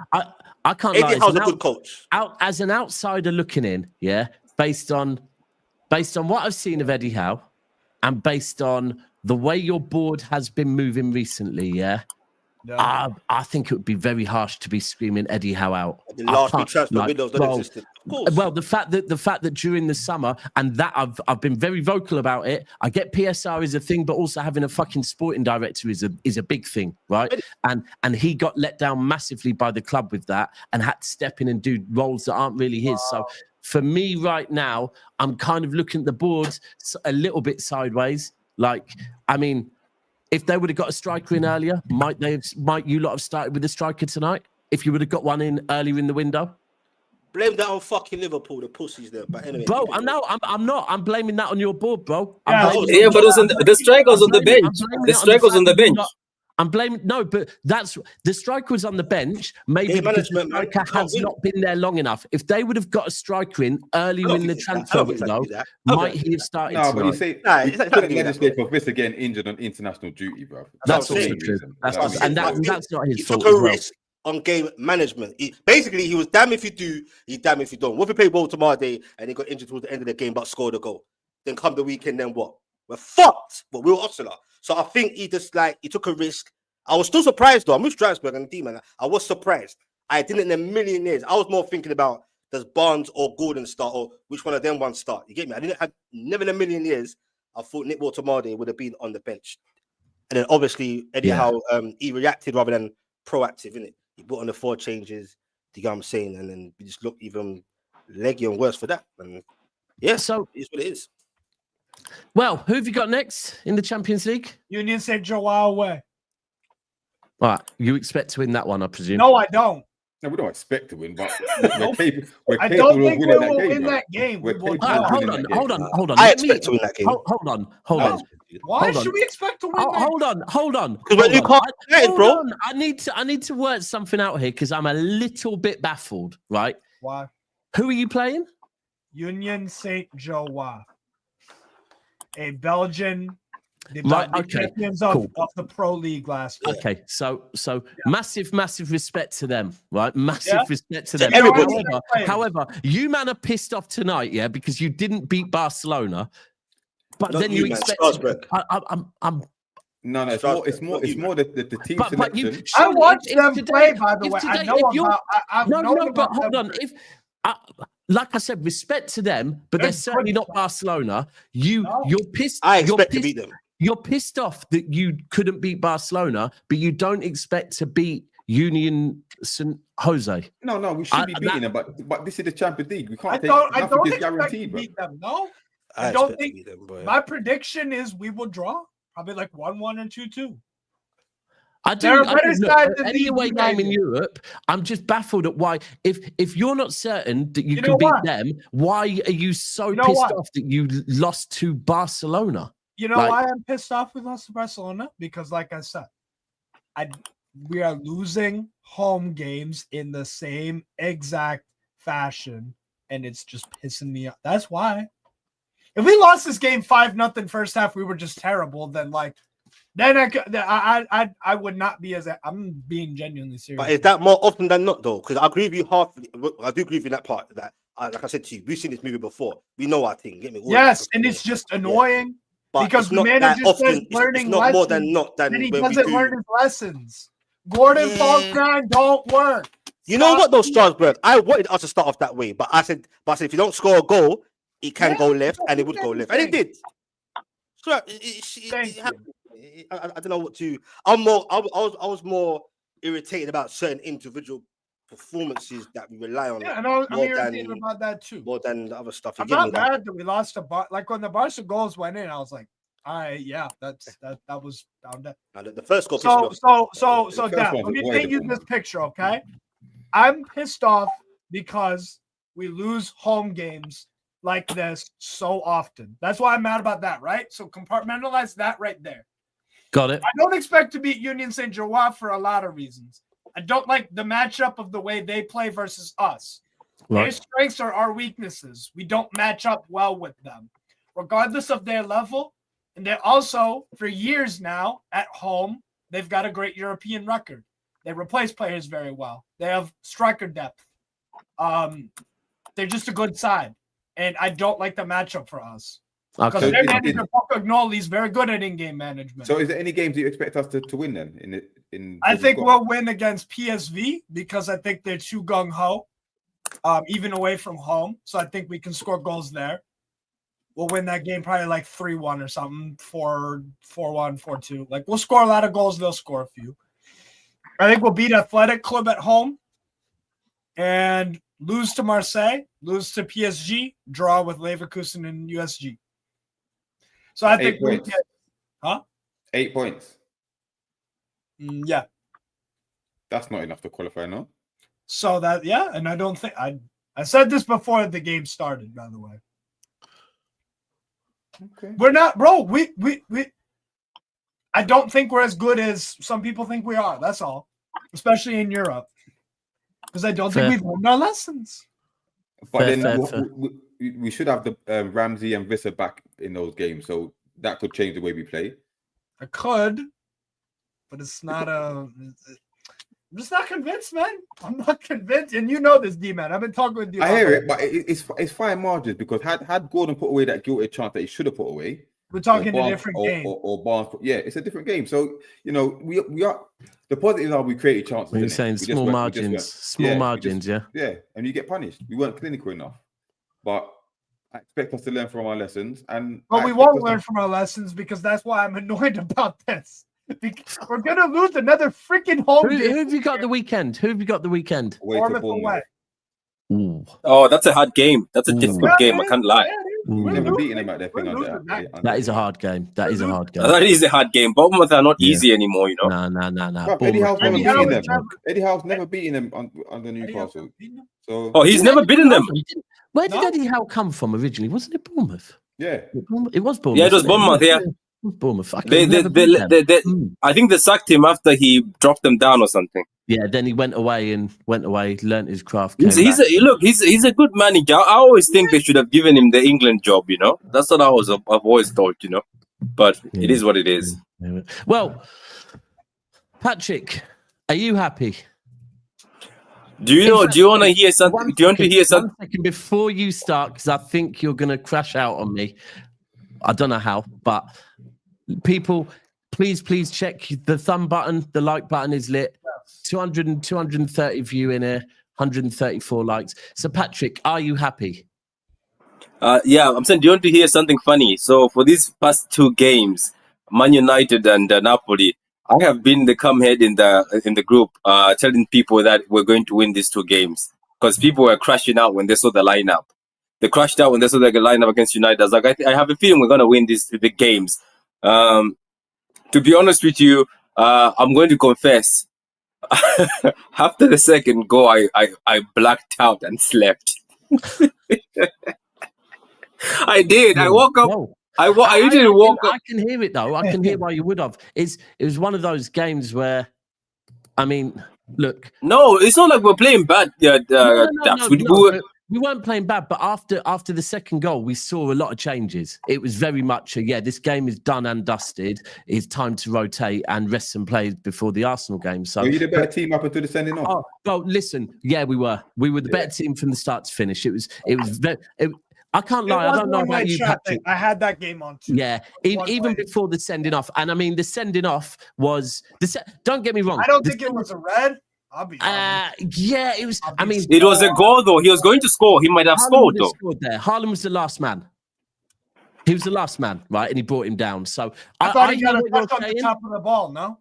A: I can't lie.
E: Eddie Howe's a good coach.
A: As an outsider looking in, yeah, based on what I've seen of Eddie Howe, and based on the way your board has been moving recently, yeah, I think it would be very harsh to be screaming Eddie Howe out.
E: The last
A: I
E: big
A: can't,
E: transfer
A: like,
E: windows that
A: well,
E: existed. Of course.
A: Well, the fact that during the summer, and that I've been very vocal about it. I get PSR is a thing, but also having a fucking sporting director is a big thing, right? And he got let down massively by the club with that, and had to step in and do roles that aren't really his. So for me right now, I'm kind of looking at the board a little bit sideways. Like, I mean, if they would have got a striker in earlier, might you lot have started with a striker tonight? If you would have got one in earlier in the window?
E: Blame that on fucking Liverpool, the pussies there. But anyway,
A: Bro, I know. I'm not. I'm blaming that on your board, bro.
C: Yeah,
D: Yeah, but the striker was on the bench. The striker was on the bench.
A: I'm blaming but that's the striker was on the bench. Maybe
E: Game
A: because the
E: management, man.
A: striker
E: Can't
A: has
E: win.
A: not been there long enough. If they would have got a striker in early
E: I don't
A: in the
E: think it's that. I
A: transfer
E: don't think
A: window,
E: it's that. I don't
A: might
E: think
A: he have started
B: No, but you
A: tonight?
B: say
E: Nah,
B: we
E: it's not
B: couldn't
E: doing that,
B: legislate for Vista getting injured on international duty, bro.
A: That's
E: what I'm
A: also
E: saying.
A: true. That's
B: That's
A: and
E: what I'm saying.
A: that's not his
E: He
A: fault
E: took a
A: as well.
E: risk on game management. Basically, he was damn if you do, he damn if you don't. What if we played Baltimore Day and he got injured towards the end of the game but scored a goal? Then come the weekend, then what? We're fucked. But we were Osler. So I think he took a risk. I was still surprised though. I'm with Strasbourg and D-man. I was surprised. I didn't in a million years. I was more thinking about does Barnes or Gordon start or which one of them ones start. You get me? Never in a million years I thought Nick Baltimore would have been on the bench. And then obviously Eddie Howe, he reacted rather than proactive, innit? He put on the 4 changes, do you get what I'm saying? And then we just looked even leggy and worse for that. And yeah,
A: So,
E: it's what it is.
A: well, who have you got next in the Champions League?
C: Union St. Joao away.
A: All right, you expect to win that one, I presume.
C: No, I don't.
B: No, we don't expect to win, but we're
C: I
B: capable
C: don't
B: of
C: think we
B: winning that
C: will
B: game.
C: win
B: bro.
C: that game.
B: We're
C: We will
B: capable
A: All right,
B: of winning
A: hold on,
B: that game.
A: hold on.
E: I
A: Let
E: expect to win that game.
A: Hold on.
C: Why
A: Hold on.
C: should we expect to win? that
A: Hold on.
E: Because when you can't get it, bro.
A: I need to work something out here because I'm a little bit baffled. Right?
C: Why?
A: Who are you playing?
C: Union St. Joao, a Belgian. The
A: Right,
C: the
A: okay,
C: champions
A: cool.
C: of the Pro League last year.
A: Okay, so massive respect to them, right? Massive respect to them.
E: everybody.
A: However, you man are pissed off tonight, yeah, because you didn't beat Barcelona, but
E: Not
A: then
E: you,
A: you
E: man,
A: expect.
E: Strasbourg.
A: I'm.
B: No, it's more the team
A: But you.
B: selection.
C: I
A: surely
C: watched
A: if
C: them
A: today-
C: play, by the
A: if
C: way.
A: today-
C: I know
A: if you're-
C: about. I've known
A: No, but
C: about
A: hold
C: them.
A: on. If like I said, respect to them, but
C: They're
A: they're certainly
C: good.
A: not Barcelona. You're pissed.
E: I
A: you're
E: expect to
A: pissed-
E: beat them.
A: You're pissed off that you couldn't beat Barcelona, but you don't expect to beat Union St. Jose.
B: No, we should be beating them, but this is the Champions League. We can't take nothing is
C: expect
B: guaranteed,
C: to
B: bro.
C: beat them. No,
E: I
C: don't
E: expect to
C: think-
E: beat them, boy.
C: my prediction is we will draw, probably like 1-1 and 2-2.
A: I
C: They're
A: do.
C: a better side than
A: Any
C: Leeds
A: away game in
C: United.
A: Europe, I'm just baffled at why. If you're not certain that you
C: You
A: can
C: know
A: beat
C: what?
A: them, why are you so
C: You know
A: pissed
C: what?
A: off that you lost to Barcelona?
C: You know
A: Like-
C: why I'm pissed off we lost to Barcelona? Because, like I said, we are losing home games in the same exact fashion, and it's just pissing me off. That's why. If we lost this game 5-0 first half, we were just terrible. Then I would not be as. I'm being genuinely serious.
E: But is that more often than not, though? Because I agree with you I do agree with you in that part. That, like I said to you, we've seen this movie before. We know our thing. Get me?
C: Yes, and it's just annoying because
E: it's not
C: the
E: that
C: manager says
E: often.
C: learning
E: It's not more than
C: lessons,
E: not than
C: and he
E: when we
C: doesn't
E: do.
C: learn his lessons. Gordon Falk's don't work.
E: You know what, though,
C: Stop.
E: Strasbourg? I wanted us to start off that way, but I said if you don't score a goal, it can go left, and it would go left, and it did. So
C: Thank you.
E: I don't know what to. I was more irritated about certain individual performances that we rely on.
C: Yeah, and I'm
E: more
C: irritated
E: than-
C: about that too.
E: more than the other stuff. You
C: I'm
E: get
C: not
E: me?
C: mad that we lost to like when the Barca goals went in. I was like, that was down there.
E: Now, the first goal. pissed me
C: So,
E: off.
B: first
C: Dan,
B: one's
C: let me
B: avoidable,
C: paint you
B: man.
C: this picture, okay? I'm pissed off because we lose home games like this so often. That's why I'm mad about that, right? So compartmentalize that right there.
A: Got it.
C: I don't expect to beat Union St. Joao for a lot of reasons. I don't like the matchup of the way they play versus us. Their
A: Right.
C: strengths are our weaknesses. We don't match up well with them, regardless of their level. And they're also, for years now, at home, they've got a great European record. They replace players very well. They have striker depth. They're just a good side. And I don't like the matchup for us. Because
A: Okay.
C: their manager, Pocognoli, is very good at in-game management.
B: So, is there any games that you expect us to win then?
C: I think we'll win against PSV because I think they're too gung-ho, even away from home. So I think we can score goals there. We'll win that game probably like 3-1 or something, 4-1, 4-2. Like, we'll score a lot of goals. They'll score a few. I think we'll beat Athletic Club at home and lose to Marseille, lose to PSG, draw with Leverkusen and USG. So I think we
B: points.
C: get
B: 8 points.
C: yeah.
B: That's not enough to qualify, no?
C: So that, yeah, and I don't think I said this before the game started, by the way.
B: Okay.
C: We're not, bro. We I don't think we're as good as some people think we are. That's all, especially in Europe, because I don't
A: Fair.
C: think we've learned our lessons.
B: But
A: Fair,
B: then
A: fair.
B: we should have the Ramsey and Visser back in those games, so that could change the way we play.
C: I could, but it's not I'm just not convinced, man. I'm not convinced, and you know this, D-man. I've been talking with you.
B: I hear it, but it's fine margins because had Gordon put away that guilty chance that he should have put away,
C: We're talking
B: or
C: a
B: Barnes-
C: different
B: or,
C: game.
B: or Barnes, yeah, it's a different game. So we are the positives are we created chances.
A: What are you
B: innit?
A: saying?
B: We just
A: Small
B: weren't- we just
A: margins.
B: weren't-
A: Small
B: yeah, we
A: margins,
B: just-
A: yeah.
B: Yeah, and you get punished. We weren't clinical enough. But I expect us to learn from our lessons, and
C: But
B: I
C: we
B: expect
C: won't
B: us
C: learn
B: to-
C: from our lessons because that's why I'm annoyed about this. Because we're gonna lose another freaking home
A: Who
C: game.
A: have you got the weekend? Who have you got the weekend?
B: away to
C: Bournemouth
B: Bournemouth.
C: away.
A: Ooh.
D: Oh, that's a hard game. That's a
A: Ooh.
D: difficult game. I can't lie.
B: We've never beaten them at their thing under.
A: That is a hard game. That is a hard game.
D: That is a hard game. Bournemouth are not
A: Yeah.
D: easy anymore, you know.
A: No.
B: Bruv, Eddie Howe's never
C: Eddie
B: beaten
C: Howe
B: them. Eddie Howe's never beaten them under Newcastle. So
D: Oh, he's never beaten them.
A: Where did Eddie Howe come from originally? Wasn't it Bournemouth?
B: yeah,
A: It was Bournemouth.
D: Yeah, it was Bournemouth. Yeah,
A: It was Bournemouth.
D: I think they sacked him after he dropped them down or something.
A: Yeah, then he went away, learnt his craft.
D: He's a good manager. I always think they should have given him the England job. You know, that's what I've always thought. You know, but it is what it is.
A: Well, Patrick, are you happy?
D: Do you want to hear something? Do you want to hear something?
A: 1 second before you start, because I think you're going to crash out on me. I don't know how, but people, please check the thumb button. The like button is lit. 230 view in here, 134 likes. So, Patrick, are you happy?
D: Yeah, I'm saying, do you want to hear something funny? So for these past 2 games, Man United and Napoli, I have been the come head in the group, telling people that we're going to win these 2 games because people were crashing out when they saw the lineup. They crashed out when they saw the lineup against United. I was like, I have a feeling we're going to win these big games. To be honest with you, I'm going to confess. After the second goal, I blacked out and slept. I did. I woke up.
A: No.
D: I didn't woke up.
A: I can hear it though. I can hear why you would have. It was one of those games where, I mean, look.
D: No, it's not like we're playing bad.
A: We weren't playing bad, but after the second goal, we saw a lot of changes. It was very much this game is done and dusted. It's time to rotate and rest some players before the Arsenal game. So
B: were you the better team up until the sending off?
A: Oh, well, listen, yeah, we were. We were the better team from the start to finish. It was very. I can't lie. I don't know about you, Patrick.
C: I had that game on too.
A: Yeah, even before the sending off, and I mean the sending off was don't get me wrong.
C: I don't think it was a red. I'll be honest.
A: Yeah, it was. I mean,
D: it was a goal though. He was going to score. He might have scored though.
A: Scored there. Haaland was the last man. He was the last man, right? And he brought him down. So
C: I thought he got a touch on the top of the ball. No.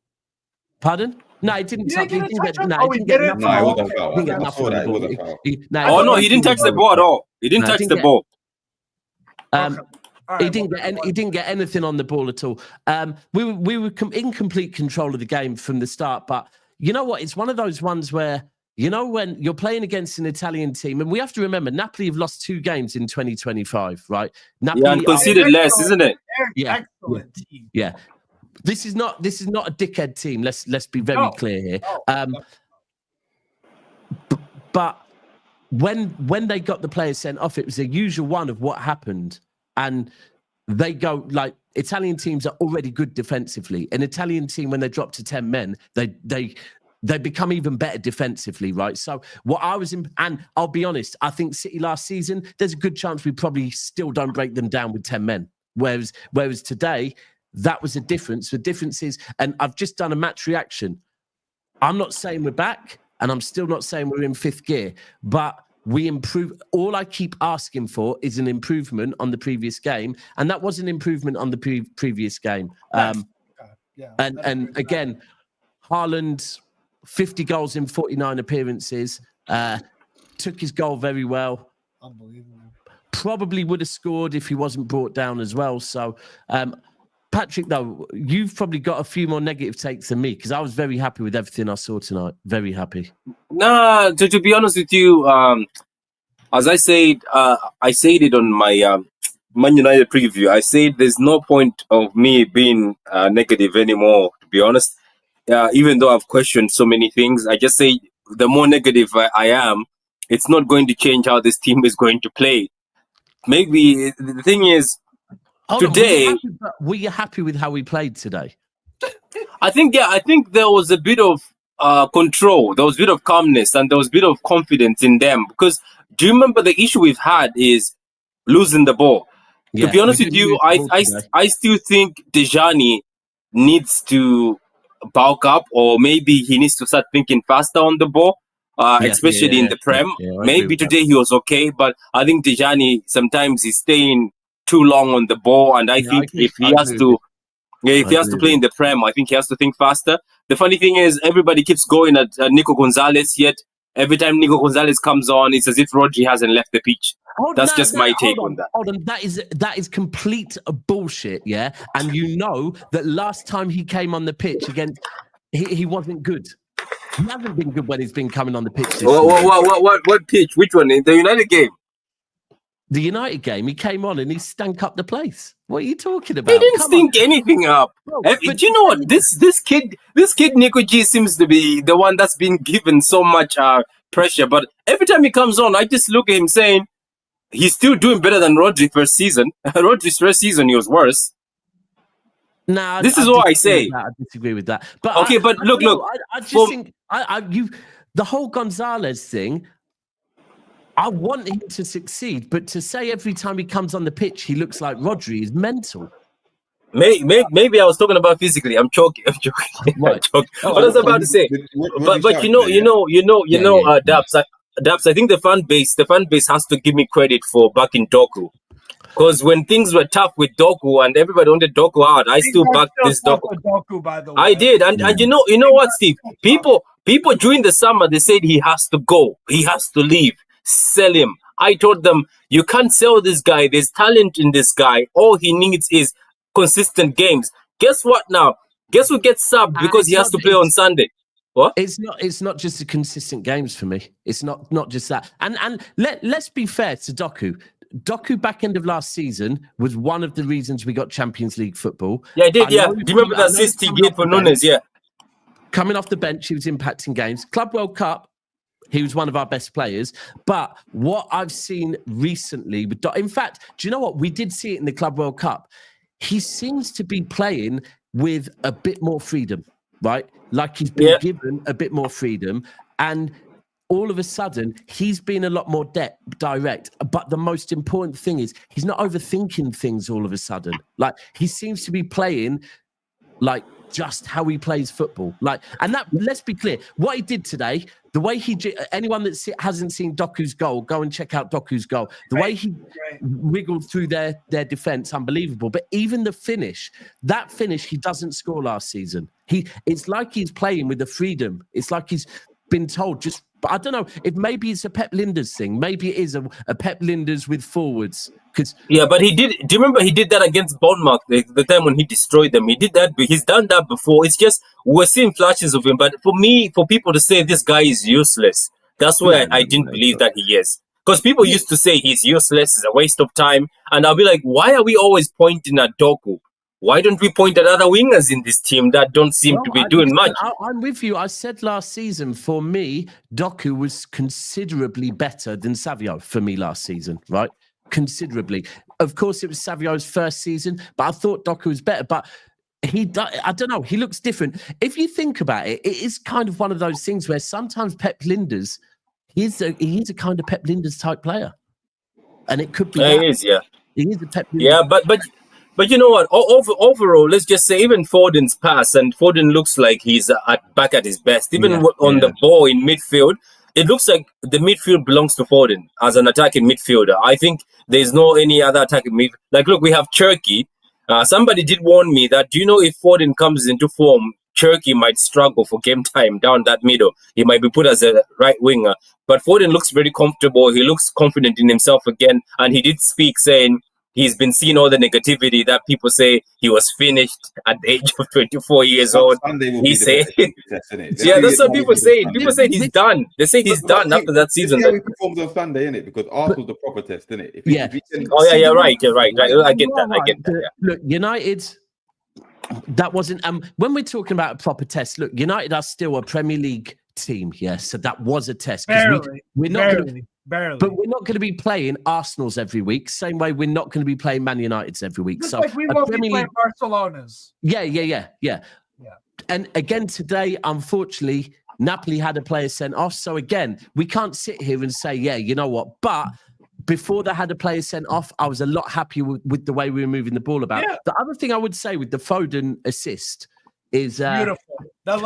A: Pardon? No, he didn't. He didn't get.
C: No, he didn't.
B: No, it wasn't foul. I saw that. It wasn't foul.
D: Oh no, he didn't touch the ball at all. He didn't touch the ball.
A: He didn't get anything on the ball at all. We were in complete control of the game from the start. But you know what? It's one of those ones where, you know, when you're playing against an Italian team, and we have to remember, Napoli have lost 2 games in 2025, right? Napoli
D: and conceded less, isn't it?
A: Yeah.
C: Excellent team.
A: Yeah. This is not a dickhead team. Let's be very clear here. But when they got the players sent off, it was a usual one of what happened. And they go, like, Italian teams are already good defensively. An Italian team, when they drop to 10 men, they become even better defensively, right? So what I was in, and I'll be honest, I think City last season, there's a good chance we probably still don't break them down with 10 men. Whereas today, that was a difference. The difference is, and I've just done a match reaction. I'm not saying we're back, and I'm still not saying we're in 5th gear, but we improve. All I keep asking for is an improvement on the previous game, and that was an improvement on the previous game. And again, Haaland, 50 goals in 49 appearances, took his goal very well.
C: Unbelievable.
A: Probably would have scored if he wasn't brought down as well. So, Patrick, though, you've probably got a few more negative takes than me, because I was very happy with everything I saw tonight. Very happy.
D: Nah, to be honest with you, as I said it on my Man United preview. I said there's no point of me being negative anymore, to be honest. Even though I've questioned so many things, I just say the more negative I am, it's not going to change how this team is going to play. Maybe the thing is, today,
A: were you happy with how we played today?
D: I think there was a bit of control, there was a bit of calmness, and there was a bit of confidence in them. Because do you remember the issue we've had is losing the ball?
A: Yeah,
D: to be honest with you, I still think Dejani needs to bulk up, or maybe he needs to start thinking faster on the ball, especially in the Prem. Maybe today he was okay, but I think Dejani sometimes he's staying too long on the ball, and I think if he has to play in the Prem, I think he has to think faster. The funny thing is, everybody keeps going at Nico Gonzalez, yet Every time Nico Gonzalez comes on, it's as if Rodri hasn't left the pitch. That's just my take on that.
A: Hold on, that is complete bullshit, yeah? And you know that last time he came on the pitch against, he wasn't good. He hasn't been good when he's been coming on the pitch this season.
D: What pitch? Which one? In the United game?
A: The United game, he came on and he stank up the place. What are you talking about?
D: He didn't stink anything up.
A: Bro,
D: But you know what? This kid Nico G seems to be the one that's been given so much pressure. But every time he comes on, I just look at him saying he's still doing better than Rodri first season. Rodri's first season, he was worse.
A: Nah,
D: this is what I say.
A: I disagree with that. But
D: okay, but look.
A: I just think the whole Gonzalez thing. I want him to succeed, but to say every time he comes on the pitch he looks like Rodri is mental.
D: Maybe I was talking about physically. I'm joking.
A: Right.
D: What I was about to say, but you know, Dabs. I think the fan base has to give me credit for backing Doku, because when things were tough with Doku and everybody wanted Doku out, I still backed this Doku.
C: By the way,
D: I did, and you know what, Steve? People during the summer they said he has to go, he has to leave. Sell him. I told them, you can't sell this guy. There's talent in this guy. All he needs is consistent games. Guess what now? Guess who gets subbed because he has to play on Sunday? What?
A: It's not just the consistent games for me. It's not just that. And let's be fair to Doku. Doku back end of last season was one of the reasons we got Champions League football.
D: Yeah, I did. Do you remember that assist he gave for Nunes? Yeah.
A: Coming off the bench, he was impacting games. Club World Cup, he was one of our best players. But what I've seen recently, in fact, do you know what? We did see it in the Club World Cup. He seems to be playing with a bit more freedom, right? Like he's been given a bit more freedom. And all of a sudden, he's been a lot more direct. But the most important thing is he's not overthinking things all of a sudden. Like, he seems to be playing like just how he plays football. Like, and that, let's be clear, what he did today, the way anyone that hasn't seen Doku's goal, go and check out Doku's goal. The way he wiggled through their defense, unbelievable. But even the finish, he doesn't score last season. It's like he's playing with the freedom. It's like he's been told just, but I don't know if maybe it's a Pep Linders thing. Maybe it is a Pep Linders with forwards.
D: But he did. Do you remember he did that against Bournemouth the time when he destroyed them? He did that. He's done that before. It's just we're seeing flashes of him. But for people to say this guy is useless, that's where I didn't believe that he is. Because people used to say he's useless, it's a waste of time, and I'll be like, why are we always pointing at Doku? Why don't we point at other wingers in this team that don't seem to be doing much?
A: I'm with you. I said last season, for me, Doku was considerably better than Savio for me last season, right? Considerably. Of course, it was Savio's first season, but I thought Doku was better. But I don't know, he looks different. If you think about it, it is kind of one of those things where sometimes Pep Linders, he's a kind of Pep Linders type player. And it could be
D: He is, yeah.
A: He is a Pep Linders.
D: Yeah, but you know what? Overall, let's just say even Foden's pass, and Foden looks like he's back at his best. Even on the ball in midfield, it looks like the midfield belongs to Foden as an attacking midfielder. I think there's no any other attacking midfielder. Like, look, we have Cherky. Somebody did warn me that, do you know, if Foden comes into form, Cherky might struggle for game time down that middle. He might be put as a right winger. But Foden looks very comfortable. He looks confident in himself again. And he did speak saying he's been seeing all the negativity that people say he was finished at the age of 24 years old. He said, that's what people say. People say he's done. They say he's done after that season.
B: Yeah, we performed on Sunday, innit? Because Arsenal's the proper test, innit?
D: You're right. I get that. Yeah.
A: Look, United, that wasn't. When we're talking about a proper test, look, United are still a Premier League team, yes. So that was a test. We're not
C: Barely.
A: But we're not going to be playing Arsenal's every week. Same way we're not going to be playing Man United's every week.
C: Just
A: so
C: like we won't be playing Barcelona's.
A: Yeah. And again today, unfortunately, Napoli had a player sent off. So again, we can't sit here and say, yeah, you know what? But before they had a player sent off, I was a lot happier with the way we were moving the ball about. Yeah. The other thing I would say with the Foden assist is
C: beautiful. That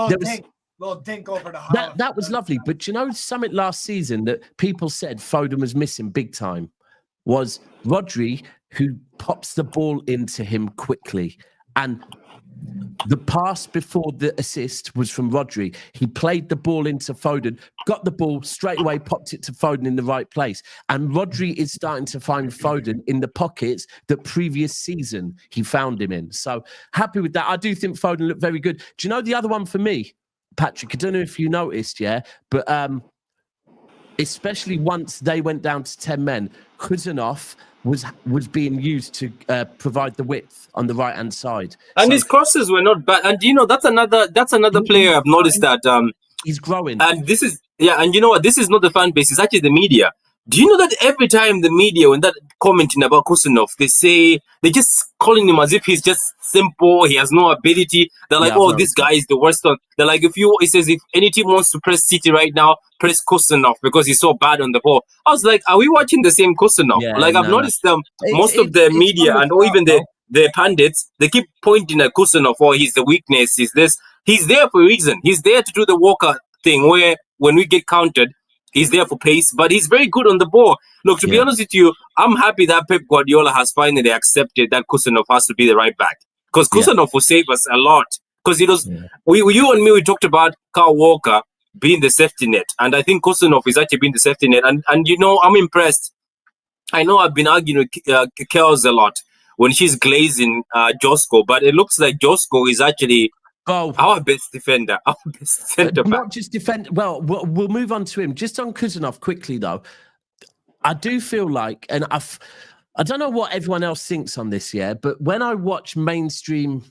C: little dink over the house.
A: That was lovely. But you know, something last season that people said Foden was missing big time was Rodri, who pops the ball into him quickly. And the pass before the assist was from Rodri. He played the ball into Foden, got the ball straight away, popped it to Foden in the right place. And Rodri is starting to find Foden in the pockets that previous season he found him in. So happy with that. I do think Foden looked very good. Do you know the other one for me, Patrick? I don't know if you noticed, but especially once they went down to 10 men, Kuzanov was being used to provide the width on the right hand side,
D: and his crosses were not bad. And that's another player I've noticed that
A: he's growing.
D: And this is and you know what? This is not the fan base; it's actually the media. Do you know that every time the media, when that commenting about Kusanov, they're just calling him as if he's just simple, he has no ability. They're like, this guy is the worst one. They're like, it says if any team wants to press City right now, press Kusanov because he's so bad on the ball. I was like, are we watching the same Kusanov? I've noticed most of the media and even the pundits, they keep pointing at Kusanov, he's the weakness, he's this. He's there for a reason. He's there to do the Walker thing where when we get countered, he's there for pace, but he's very good on the ball. Look, to be honest with you, I'm happy that Pep Guardiola has finally accepted that Kusanov has to be the right back. Because Kusanov will save us a lot. Because you and me, we talked about Kyle Walker being the safety net. And I think Kusanov is actually being the safety net. And I'm impressed. I know I've been arguing with Kels a lot when she's glazing Josko, but it looks like Josko is actually our best defender, our best centre back.
A: Not just defend. Well, we'll move on to him. Just on Kuzanov quickly, though. I do feel like, and I don't know what everyone else thinks on this, but when I watch mainstream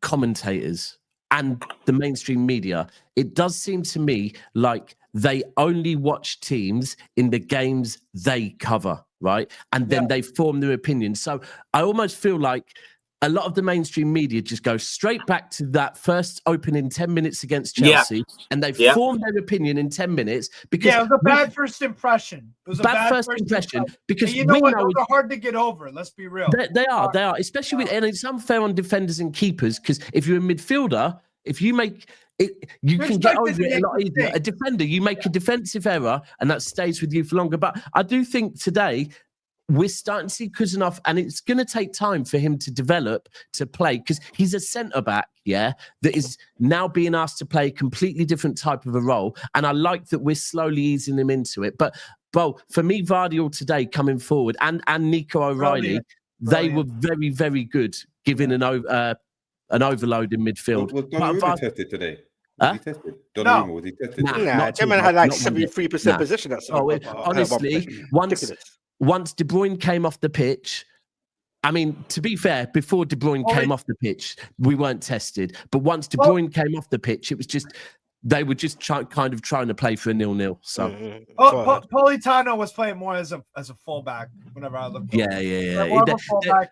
A: commentators and the mainstream media, it does seem to me like they only watch teams in the games they cover, right? And then they form their opinion. So I almost feel like a lot of the mainstream media just go straight back to that first opening 10 minutes against Chelsea and they form their opinion in 10 minutes because
C: it was a bad first impression. It was a bad first impression
A: because
C: you know what? Those are hard to get over. Let's be real.
A: They are, especially with, and it's unfair on defenders and keepers because if you're a midfielder, if you make it, you can get over it a lot easier. A defender, you make a defensive error and that stays with you for longer. But I do think today, we're starting to see Kuzanov, and it's going to take time for him to develop, to play, because he's a centre-back, that is now being asked to play a completely different type of a role, and I like that we're slowly easing him into it. But, for me, Vardiol today coming forward, and Nico O'Reilly, they were very, very good, giving an overload in midfield.
B: Was Donnarumma tested today? Was he tested?
C: No.
B: Was he tested?
E: German had like 73% position.
A: Honestly, once De Bruyne came off the pitch, I mean, to be fair, before De Bruyne came off the pitch, we weren't tested. But once De Bruyne came off the pitch, it was just they were just kind of trying to play for a 0-0. So
C: Politano was playing more as a fullback. Whenever I looked, fullback.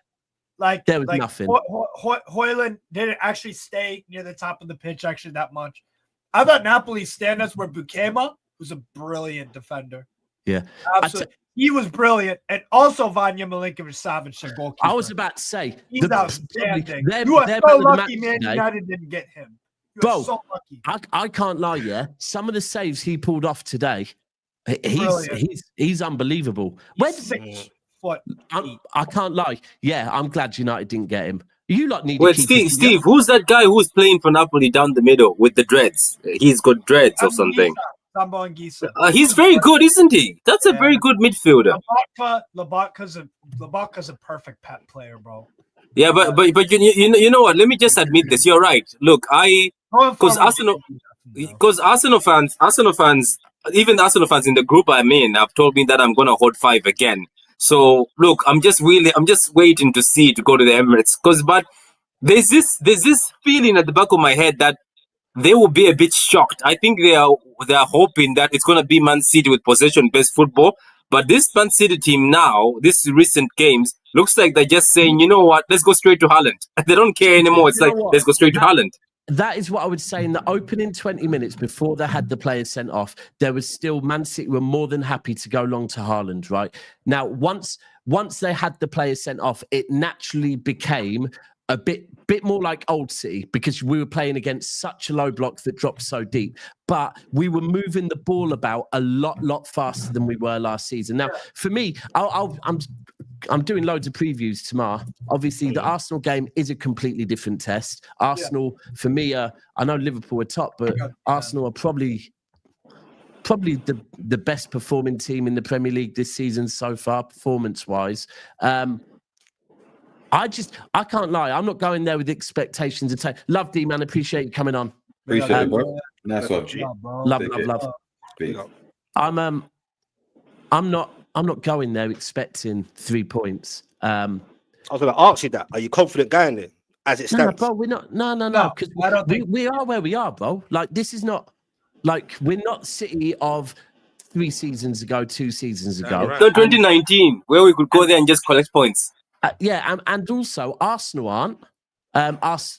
C: Like
A: there was nothing.
C: Højlund didn't actually stay near the top of the pitch actually that much. I thought Napoli's standouts were Bukema, who's a brilliant defender.
A: Yeah,
C: absolutely. He was brilliant, and also Vanya Milinkovic-Savic, the goalkeeper.
A: I was about to say
C: he's outstanding. You are so lucky, man. United didn't get him. Bro, so lucky.
A: I can't lie. Some of the saves he pulled off today, he's unbelievable. I can't lie. Yeah, I'm glad United didn't get him. You lot need.
D: Wait, Steve, who's that guy who's playing for Napoli down the middle with the dreads? He's got dreads or something. He's very good, isn't he? That's a very good midfielder.
C: Lobotka's a perfect Pep player, bro.
D: Yeah, but you know what? Let me just admit this. You're right. Look, because Arsenal fans, even Arsenal fans in the group I'm in, have told me that I'm gonna hold 5 again. So look, I'm just waiting to go to the Emirates. But there's this feeling at the back of my head that they will be a bit shocked. I think they are hoping that it's going to be Man City with possession-based football. But this Man City team now, these recent games, looks like they're just saying, you know what, let's go straight to Haaland. They don't care anymore. It's let's go straight to Haaland.
A: That is what I would say. In the opening 20 minutes before they had the players sent off, there was still Man City were more than happy to go long to Haaland, right? Now, once they had the players sent off, it naturally became a bit more like old City because we were playing against such a low block that dropped so deep. But we were moving the ball about a lot faster than we were last season. Now, for me, I'm I'm doing loads of previews tomorrow. Obviously, the Arsenal game is a completely different test. Arsenal, for me, I know Liverpool are top, but Arsenal are probably the best performing team in the Premier League this season so far, performance-wise. I can't lie. I'm not going there with expectations and say, love D, man. Appreciate you coming on.
B: Appreciate it, bro. Nice one.
A: Love.
B: Big.
A: I'm not going there expecting 3 points.
E: I was going to ask you that. Are you confident going there as it stands?
A: No, bro, we're not. No. Because we are where we are, bro. Like, this is not like we're not City of 3 seasons ago, 2 seasons ago.
D: So 2019, where we could go there and just collect points.
A: And also Arsenal aren't.
E: Arsenal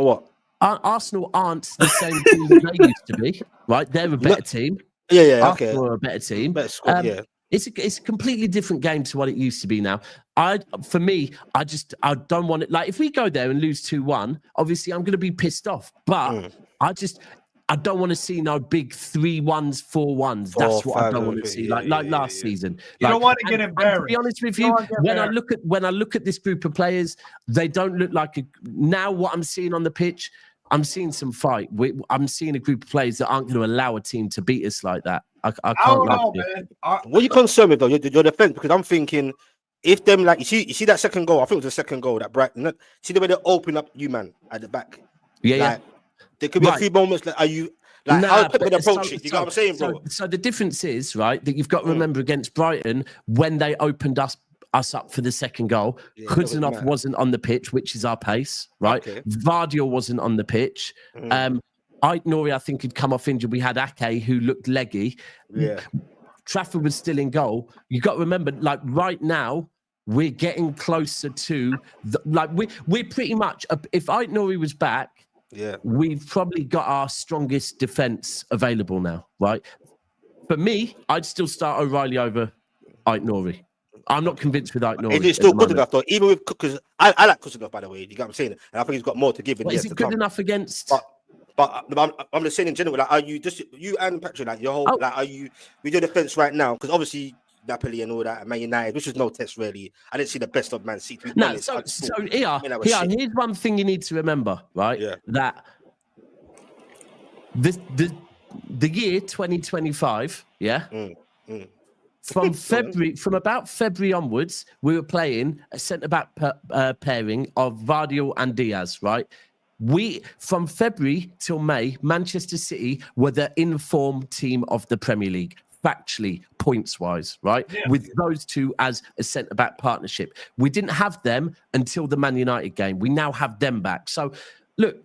E: what?
A: Arsenal aren't the same team that they used to be, right? They're a better team.
E: Yeah, okay.
A: Arsenal are a better team.
E: Better squad,
A: It's a completely different game to what it used to be now. I don't want it. Like, if we go there and lose 2-1, obviously I'm going to be pissed off. But I don't want to see no big 3-1s, 4-1s. That's what I don't want to see. Like last season.
C: You don't want to get embarrassed.
A: To be honest with you, when I look at this group of players, they don't look like now what I'm seeing on the pitch. I'm seeing some fight. I'm seeing a group of players that aren't going to allow a team to beat us like that. I can't know,
E: man. What are you concerned with, though? Your defense, because I'm thinking, if them, like, you see that second goal, I think it was the second goal, that Brighton, see the way they open up you, man, at the back?
A: Yeah.
E: There could be a few moments that how Pep would approach it? You know what I'm saying, bro?
A: So the difference is, right, that you've got to remember against Brighton, when they opened us up for the second goal, Kuzanov wasn't on the pitch, which is our pace, right? Okay. Vardiol wasn't on the pitch. Aït-Nouri, I think, had come off injured. We had Ake, who looked leggy. Yeah. Trafford was still in goal. You got to remember, like, right now, we're getting closer to we're pretty much, if Aït-Nouri was back, we've probably got our strongest defense available now, right? For me, I'd still start O'Reilly over Aït-Nouri. I'm not convinced with Aït-Nouri.
E: Is it still good enough, though? Even with, because I like Kuzanov, by the way. You get what I'm saying? And I think he's got more to give.
A: Is it good enough against?
E: But I'm just saying in general, like, are you just, you and Patrick, like, your whole, like, are you with your defense right now? Because obviously Napoli and all that, and Man United, which is no test really. I didn't see the best of Man City.
A: No, so here's one thing you need to remember, right? Yeah. That the year 2025, from about February onwards, we were playing a centre-back pairing of Vardiol and Diaz, right? From February till May, Manchester City were the in-form team of the Premier League, factually, points-wise, right? Yeah. With those two as a centre-back partnership. We didn't have them until the Man United game. We now have them back. So, look,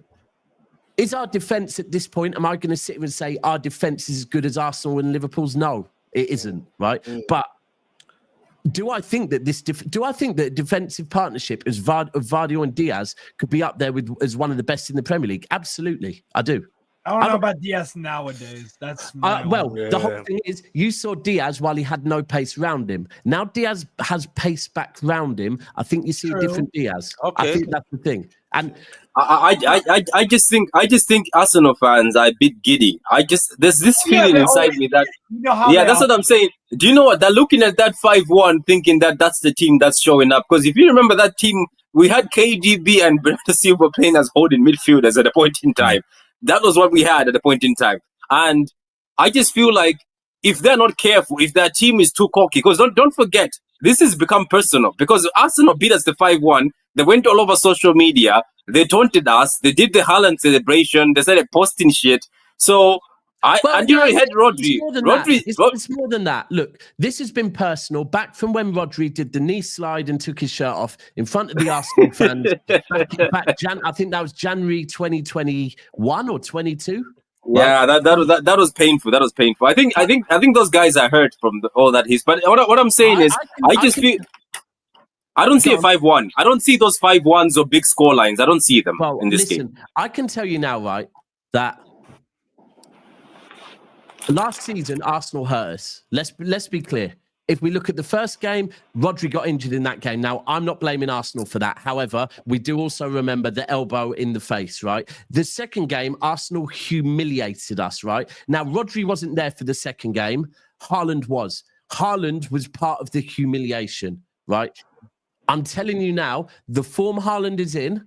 A: is our defence at this point, am I going to sit here and say our defence is as good as Arsenal and Liverpool's? No, it isn't, right? But do I think that defensive partnership as Vardiol and Diaz could be up there as one of the best in the Premier League? Absolutely, I do.
C: I don't know about Diaz nowadays. That's
A: the whole thing is, you saw Diaz while he had no pace round him. Now Diaz has pace back round him. I think you see a different Diaz. Okay. I think that's the thing. And
D: I just think Arsenal fans are a bit giddy. There's this feeling inside me that that's what I'm saying. Do you know what? They're looking at that 5-1 thinking that that's the team that's showing up. Because if you remember that team, we had KDB and Bernardo Silva playing as holding midfielders at a point in time. That was what we had at a point in time. And I just feel like if they're not careful, if their team is too cocky, because don't forget, this has become personal. Because Arsenal beat us the 5-1. They went all over social media. They taunted us. They did the Haaland celebration. They started posting shit. So had Rodri.
A: It's more than that. Look, this has been personal. Back from when Rodri did the knee slide and took his shirt off in front of the Arsenal fans. I think that was January 2021 or 22.
D: Yeah, that was painful. That was painful. I think those guys are hurt from all that. But what I'm saying is, I don't see a 5-1. I don't see those 5-1s or big score lines. I don't see them in this game.
A: I can tell you now, right, that last season Arsenal hurt us. Let's be clear. If we look at the first game, Rodri got injured in that game. Now, I'm not blaming Arsenal for that. However, we do also remember the elbow in the face, right? The second game, Arsenal humiliated us, right? Now, Rodri wasn't there for the second game. Haaland was. Haaland was part of the humiliation, right? I'm telling you now, the form Haaland is in,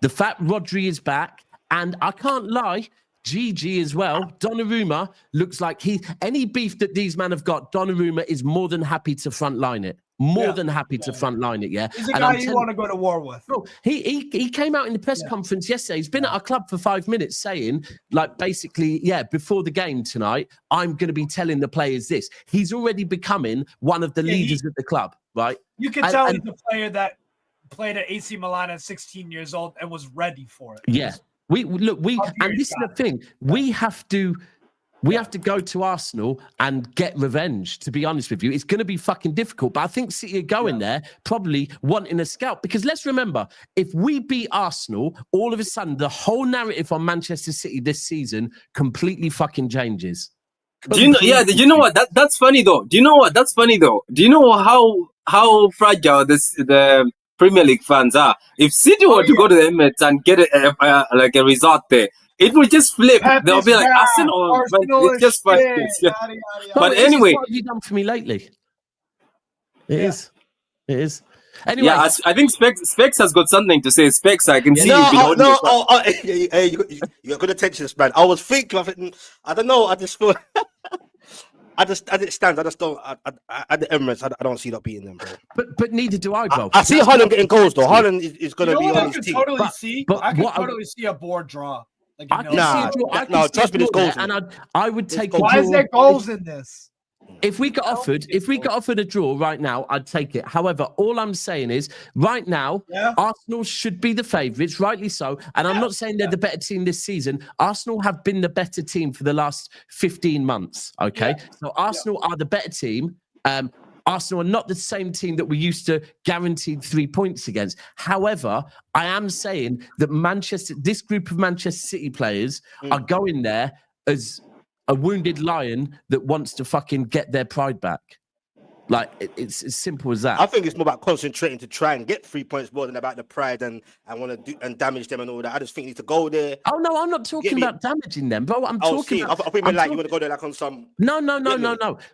A: the fact Rodri is back, and I can't lie, GG as well. Donnarumma looks like any beef that these men have got, Donnarumma is more than happy to frontline it. More than happy to frontline it, yeah.
C: He's a guy you want to go to war with.
A: Bro, he came out in the press conference yesterday. He's been at our club for 5 minutes saying, like, basically, before the game tonight, I'm going to be telling the players this. He's already becoming one of the leaders of the club, right?
C: You can tell he's a player that played at AC Milan at 16 years old and was ready for it.
A: Yeah. And this is the thing. We have to go to Arsenal and get revenge, to be honest with you. It's going to be fucking difficult. But I think City are going there probably wanting a scalp. Because let's remember, if we beat Arsenal, all of a sudden, the whole narrative on Manchester City this season completely fucking changes.
D: Do you know? Yeah, you know what? That's funny though. Do you know what? That's funny though. Do you know how fragile the Premier League fans are? If City were to go to the Emirates and get like a result there, it will just flip. They'll be like Arsenal, but it's just fine. Yeah. But anyway,
A: what have you done for me lately? It is. Anyway,
D: yeah, I think Specs has got something to say. Specs, I can see you've been holding
E: hey, you got good attention, man. I was thinking, I don't know. I just feel, as it stands, I just don't. At the Emirates, I don't see that beating them, bro.
A: But neither do I, bro.
E: I see Haaland getting goals though. Haaland is going to be on his team.
C: I can totally see a board draw. Like,
A: I can see a draw.
E: Trust me, there's goals.
A: And I would take.
C: Why is there goals in this?
A: If we got offered a draw right now, I'd take it. However, all I'm saying is, right now, Arsenal should be the favourites, rightly so. And I'm not saying they're the better team this season. Arsenal have been the better team for the last 15 months. Okay, so Arsenal are the better team. Arsenal are not the same team that we used to guaranteed 3 points against. However, I am saying that this group of Manchester City players are going there as a wounded lion that wants to fucking get their pride back. Like, it's as simple as that.
E: I think it's more about concentrating to try and get 3 points more than about the pride and want to do and damage them and all that. I just think you need to go there.
A: Oh no, I'm not talking about damaging them, bro. I'm talking about.
E: I think like you want to go there like on some.
A: No.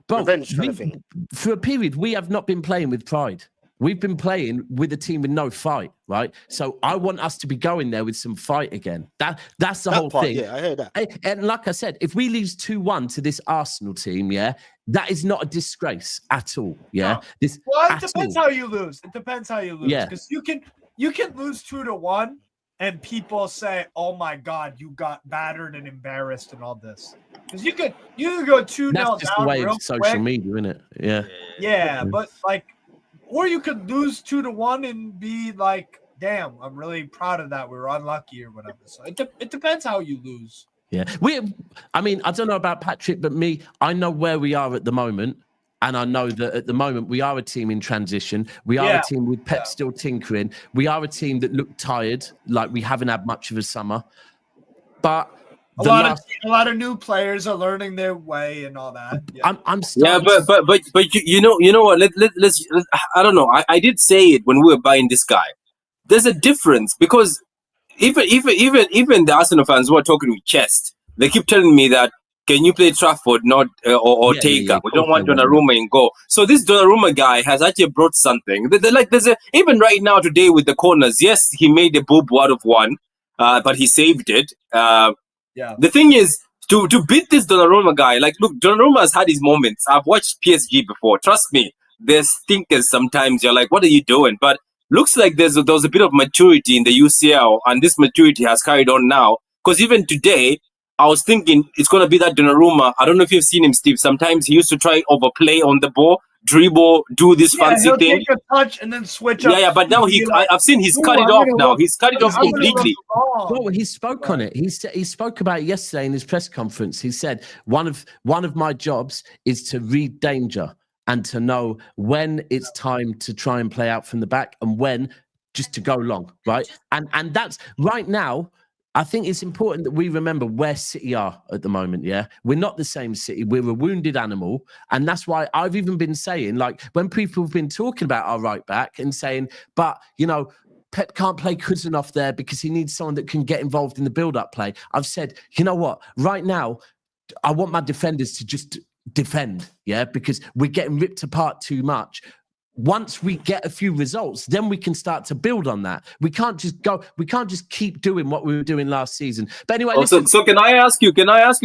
A: Bro,
E: revenge kind of thing.
A: For a period, we have not been playing with pride. We've been playing with a team with no fight, right? So I want us to be going there with some fight again. That's the whole thing.
E: Yeah, I heard that.
A: And like I said, if we lose 2-1 to this Arsenal team, that is not a disgrace at all. Yeah.
C: No. It depends how you lose. It depends how you lose. Yeah. Because you can lose 2-1 and people say, "Oh my God, you got battered and embarrassed and all this." Because you could go 2-0 down.
A: That's just the way of social media, isn't it? Yeah.
C: Yeah, but like. Or you could lose 2-1 and be like, "Damn, I'm really proud of that. We were unlucky or whatever." So it depends how you lose.
A: Yeah, I mean, I don't know about Patrick, but me, I know where we are at the moment, and I know that at the moment we are a team in transition. We are a team with Pep still tinkering. We are a team that look tired, like we haven't had much of a summer. But
C: a lot of new players are learning their way and all that. Yeah.
A: I'm still.
D: Yeah, but you know what? Let's I don't know. I did say it when we were buying this guy. There's a difference because even the Arsenal fans who are talking with chest, they keep telling me that can you play Trafford, not or Taker? We don't want Donnarumma in goal. So this Donnarumma guy has actually brought something. Even right now today with the corners. Yes, he made a boo-boo out of one, but he saved it. The thing is, to beat this Donnarumma guy, like, look, Donnarumma has had his moments. I've watched PSG before. Trust me, there's stinkers sometimes. You're like, what are you doing? But looks like there was a bit of maturity in the UCL, and this maturity has carried on now. Because even today, I was thinking it's going to be that Donnarumma. I don't know if you've seen him, Steve. Sometimes he used to try overplay on the ball, dribble, do this fancy
C: he'll
D: thing.
C: Take a touch and then switch up.
D: Yeah, but now I've seen he's cut it off now. He's cut it off completely.
A: Well, he spoke on it. He spoke about it yesterday in his press conference. He said one of my jobs is to read danger and to know when it's time to try and play out from the back and when just to go long, right? And that's right now. I think it's important that we remember where City are at the moment, yeah? We're not the same City. We're a wounded animal. And that's why I've even been saying, like, when people have been talking about our right back and saying, but, you know, Pep can't play Kuzanov there because he needs someone that can get involved in the build-up play. I've said, you know what? Right now, I want my defenders to just defend, yeah, because we're getting ripped apart too much. Once we get a few results, then we can start to build on that. We can't just keep doing what we were doing last season. But anyway, listen.
D: So can I ask you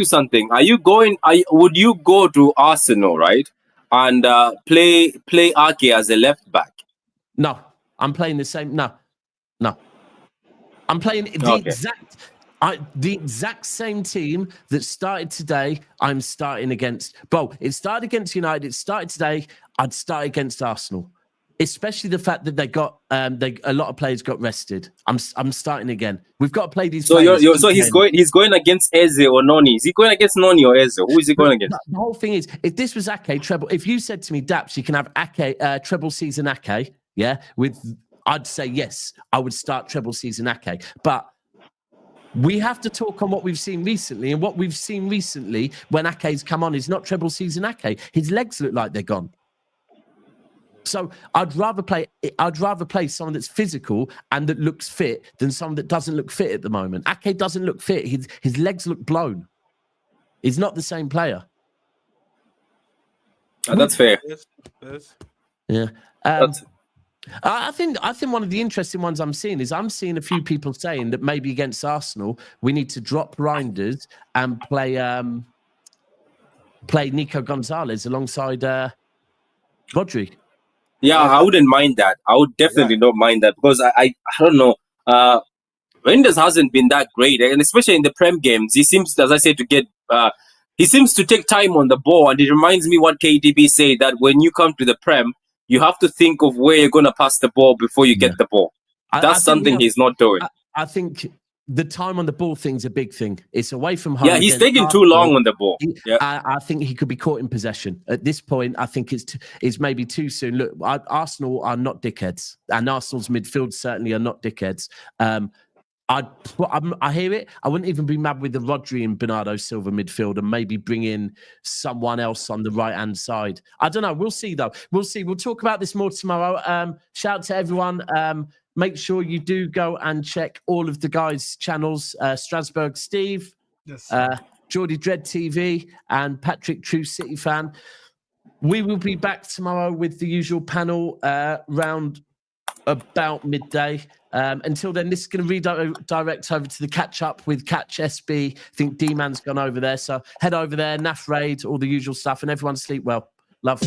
D: something? Would you go to Arsenal, right? And play Ake as a left back?
A: No, I'm playing the same. No. I'm playing the exact same team that started today. I'm starting against. Bro, it started against United. It started today. I'd start against Arsenal, especially the fact that they got a lot of players got rested. I'm starting again. We've got to play these.
D: So he's going against Eze or Noni. Is he going against Noni or Eze? Who is he going against?
A: The whole thing is, if this was Ake treble, if you said to me, Daps, you can have Ake treble season Ake, yeah, I'd say yes. I would start treble season Ake, but we have to talk on what we've seen recently, and what we've seen recently when Ake's come on is not treble season Ake. His legs look like they're gone. So I'd rather play someone that's physical and that looks fit than someone that doesn't look fit at the moment. Ake doesn't look fit. His legs look blown. He's not the same player.
D: That's fair.
A: Yeah. I think one of the interesting ones I'm seeing a few people saying that maybe against Arsenal we need to drop Reinders and play Nico Gonzalez alongside Rodri.
D: Yeah, I wouldn't mind that. I would definitely not mind that, because I don't know. Reinders hasn't been that great, and especially in the Prem games, he seems, as I said, he seems to take time on the ball, and it reminds me what KDB said, that when you come to the Prem, you have to think of where you're going to pass the ball before you get the ball. That's something he's not doing.
A: I think the time on the ball thing's a big thing. It's away from home.
D: Yeah, he's taking too long on the ball.
A: I think he could be caught in possession. At this point, I think it's maybe too soon. Look, Arsenal are not dickheads, and Arsenal's midfield certainly are not dickheads. I hear it. I wouldn't even be mad with the Rodri and Bernardo Silva midfield, and maybe bring in someone else on the right-hand side. I don't know. We'll see, though. We'll see. We'll talk about this more tomorrow. Shout out to everyone. Make sure you do go and check all of the guys' channels. Strasbourg Steve,
C: Yes.
A: Geordie Dread TV, and Patrick True City Fan. We will be back tomorrow with the usual panel round about midday. Until then, this is going to redirect over to the catch-up with Catch SB. I think D-Man's gone over there. So head over there, NAF Raid, all the usual stuff, and everyone sleep well. Love.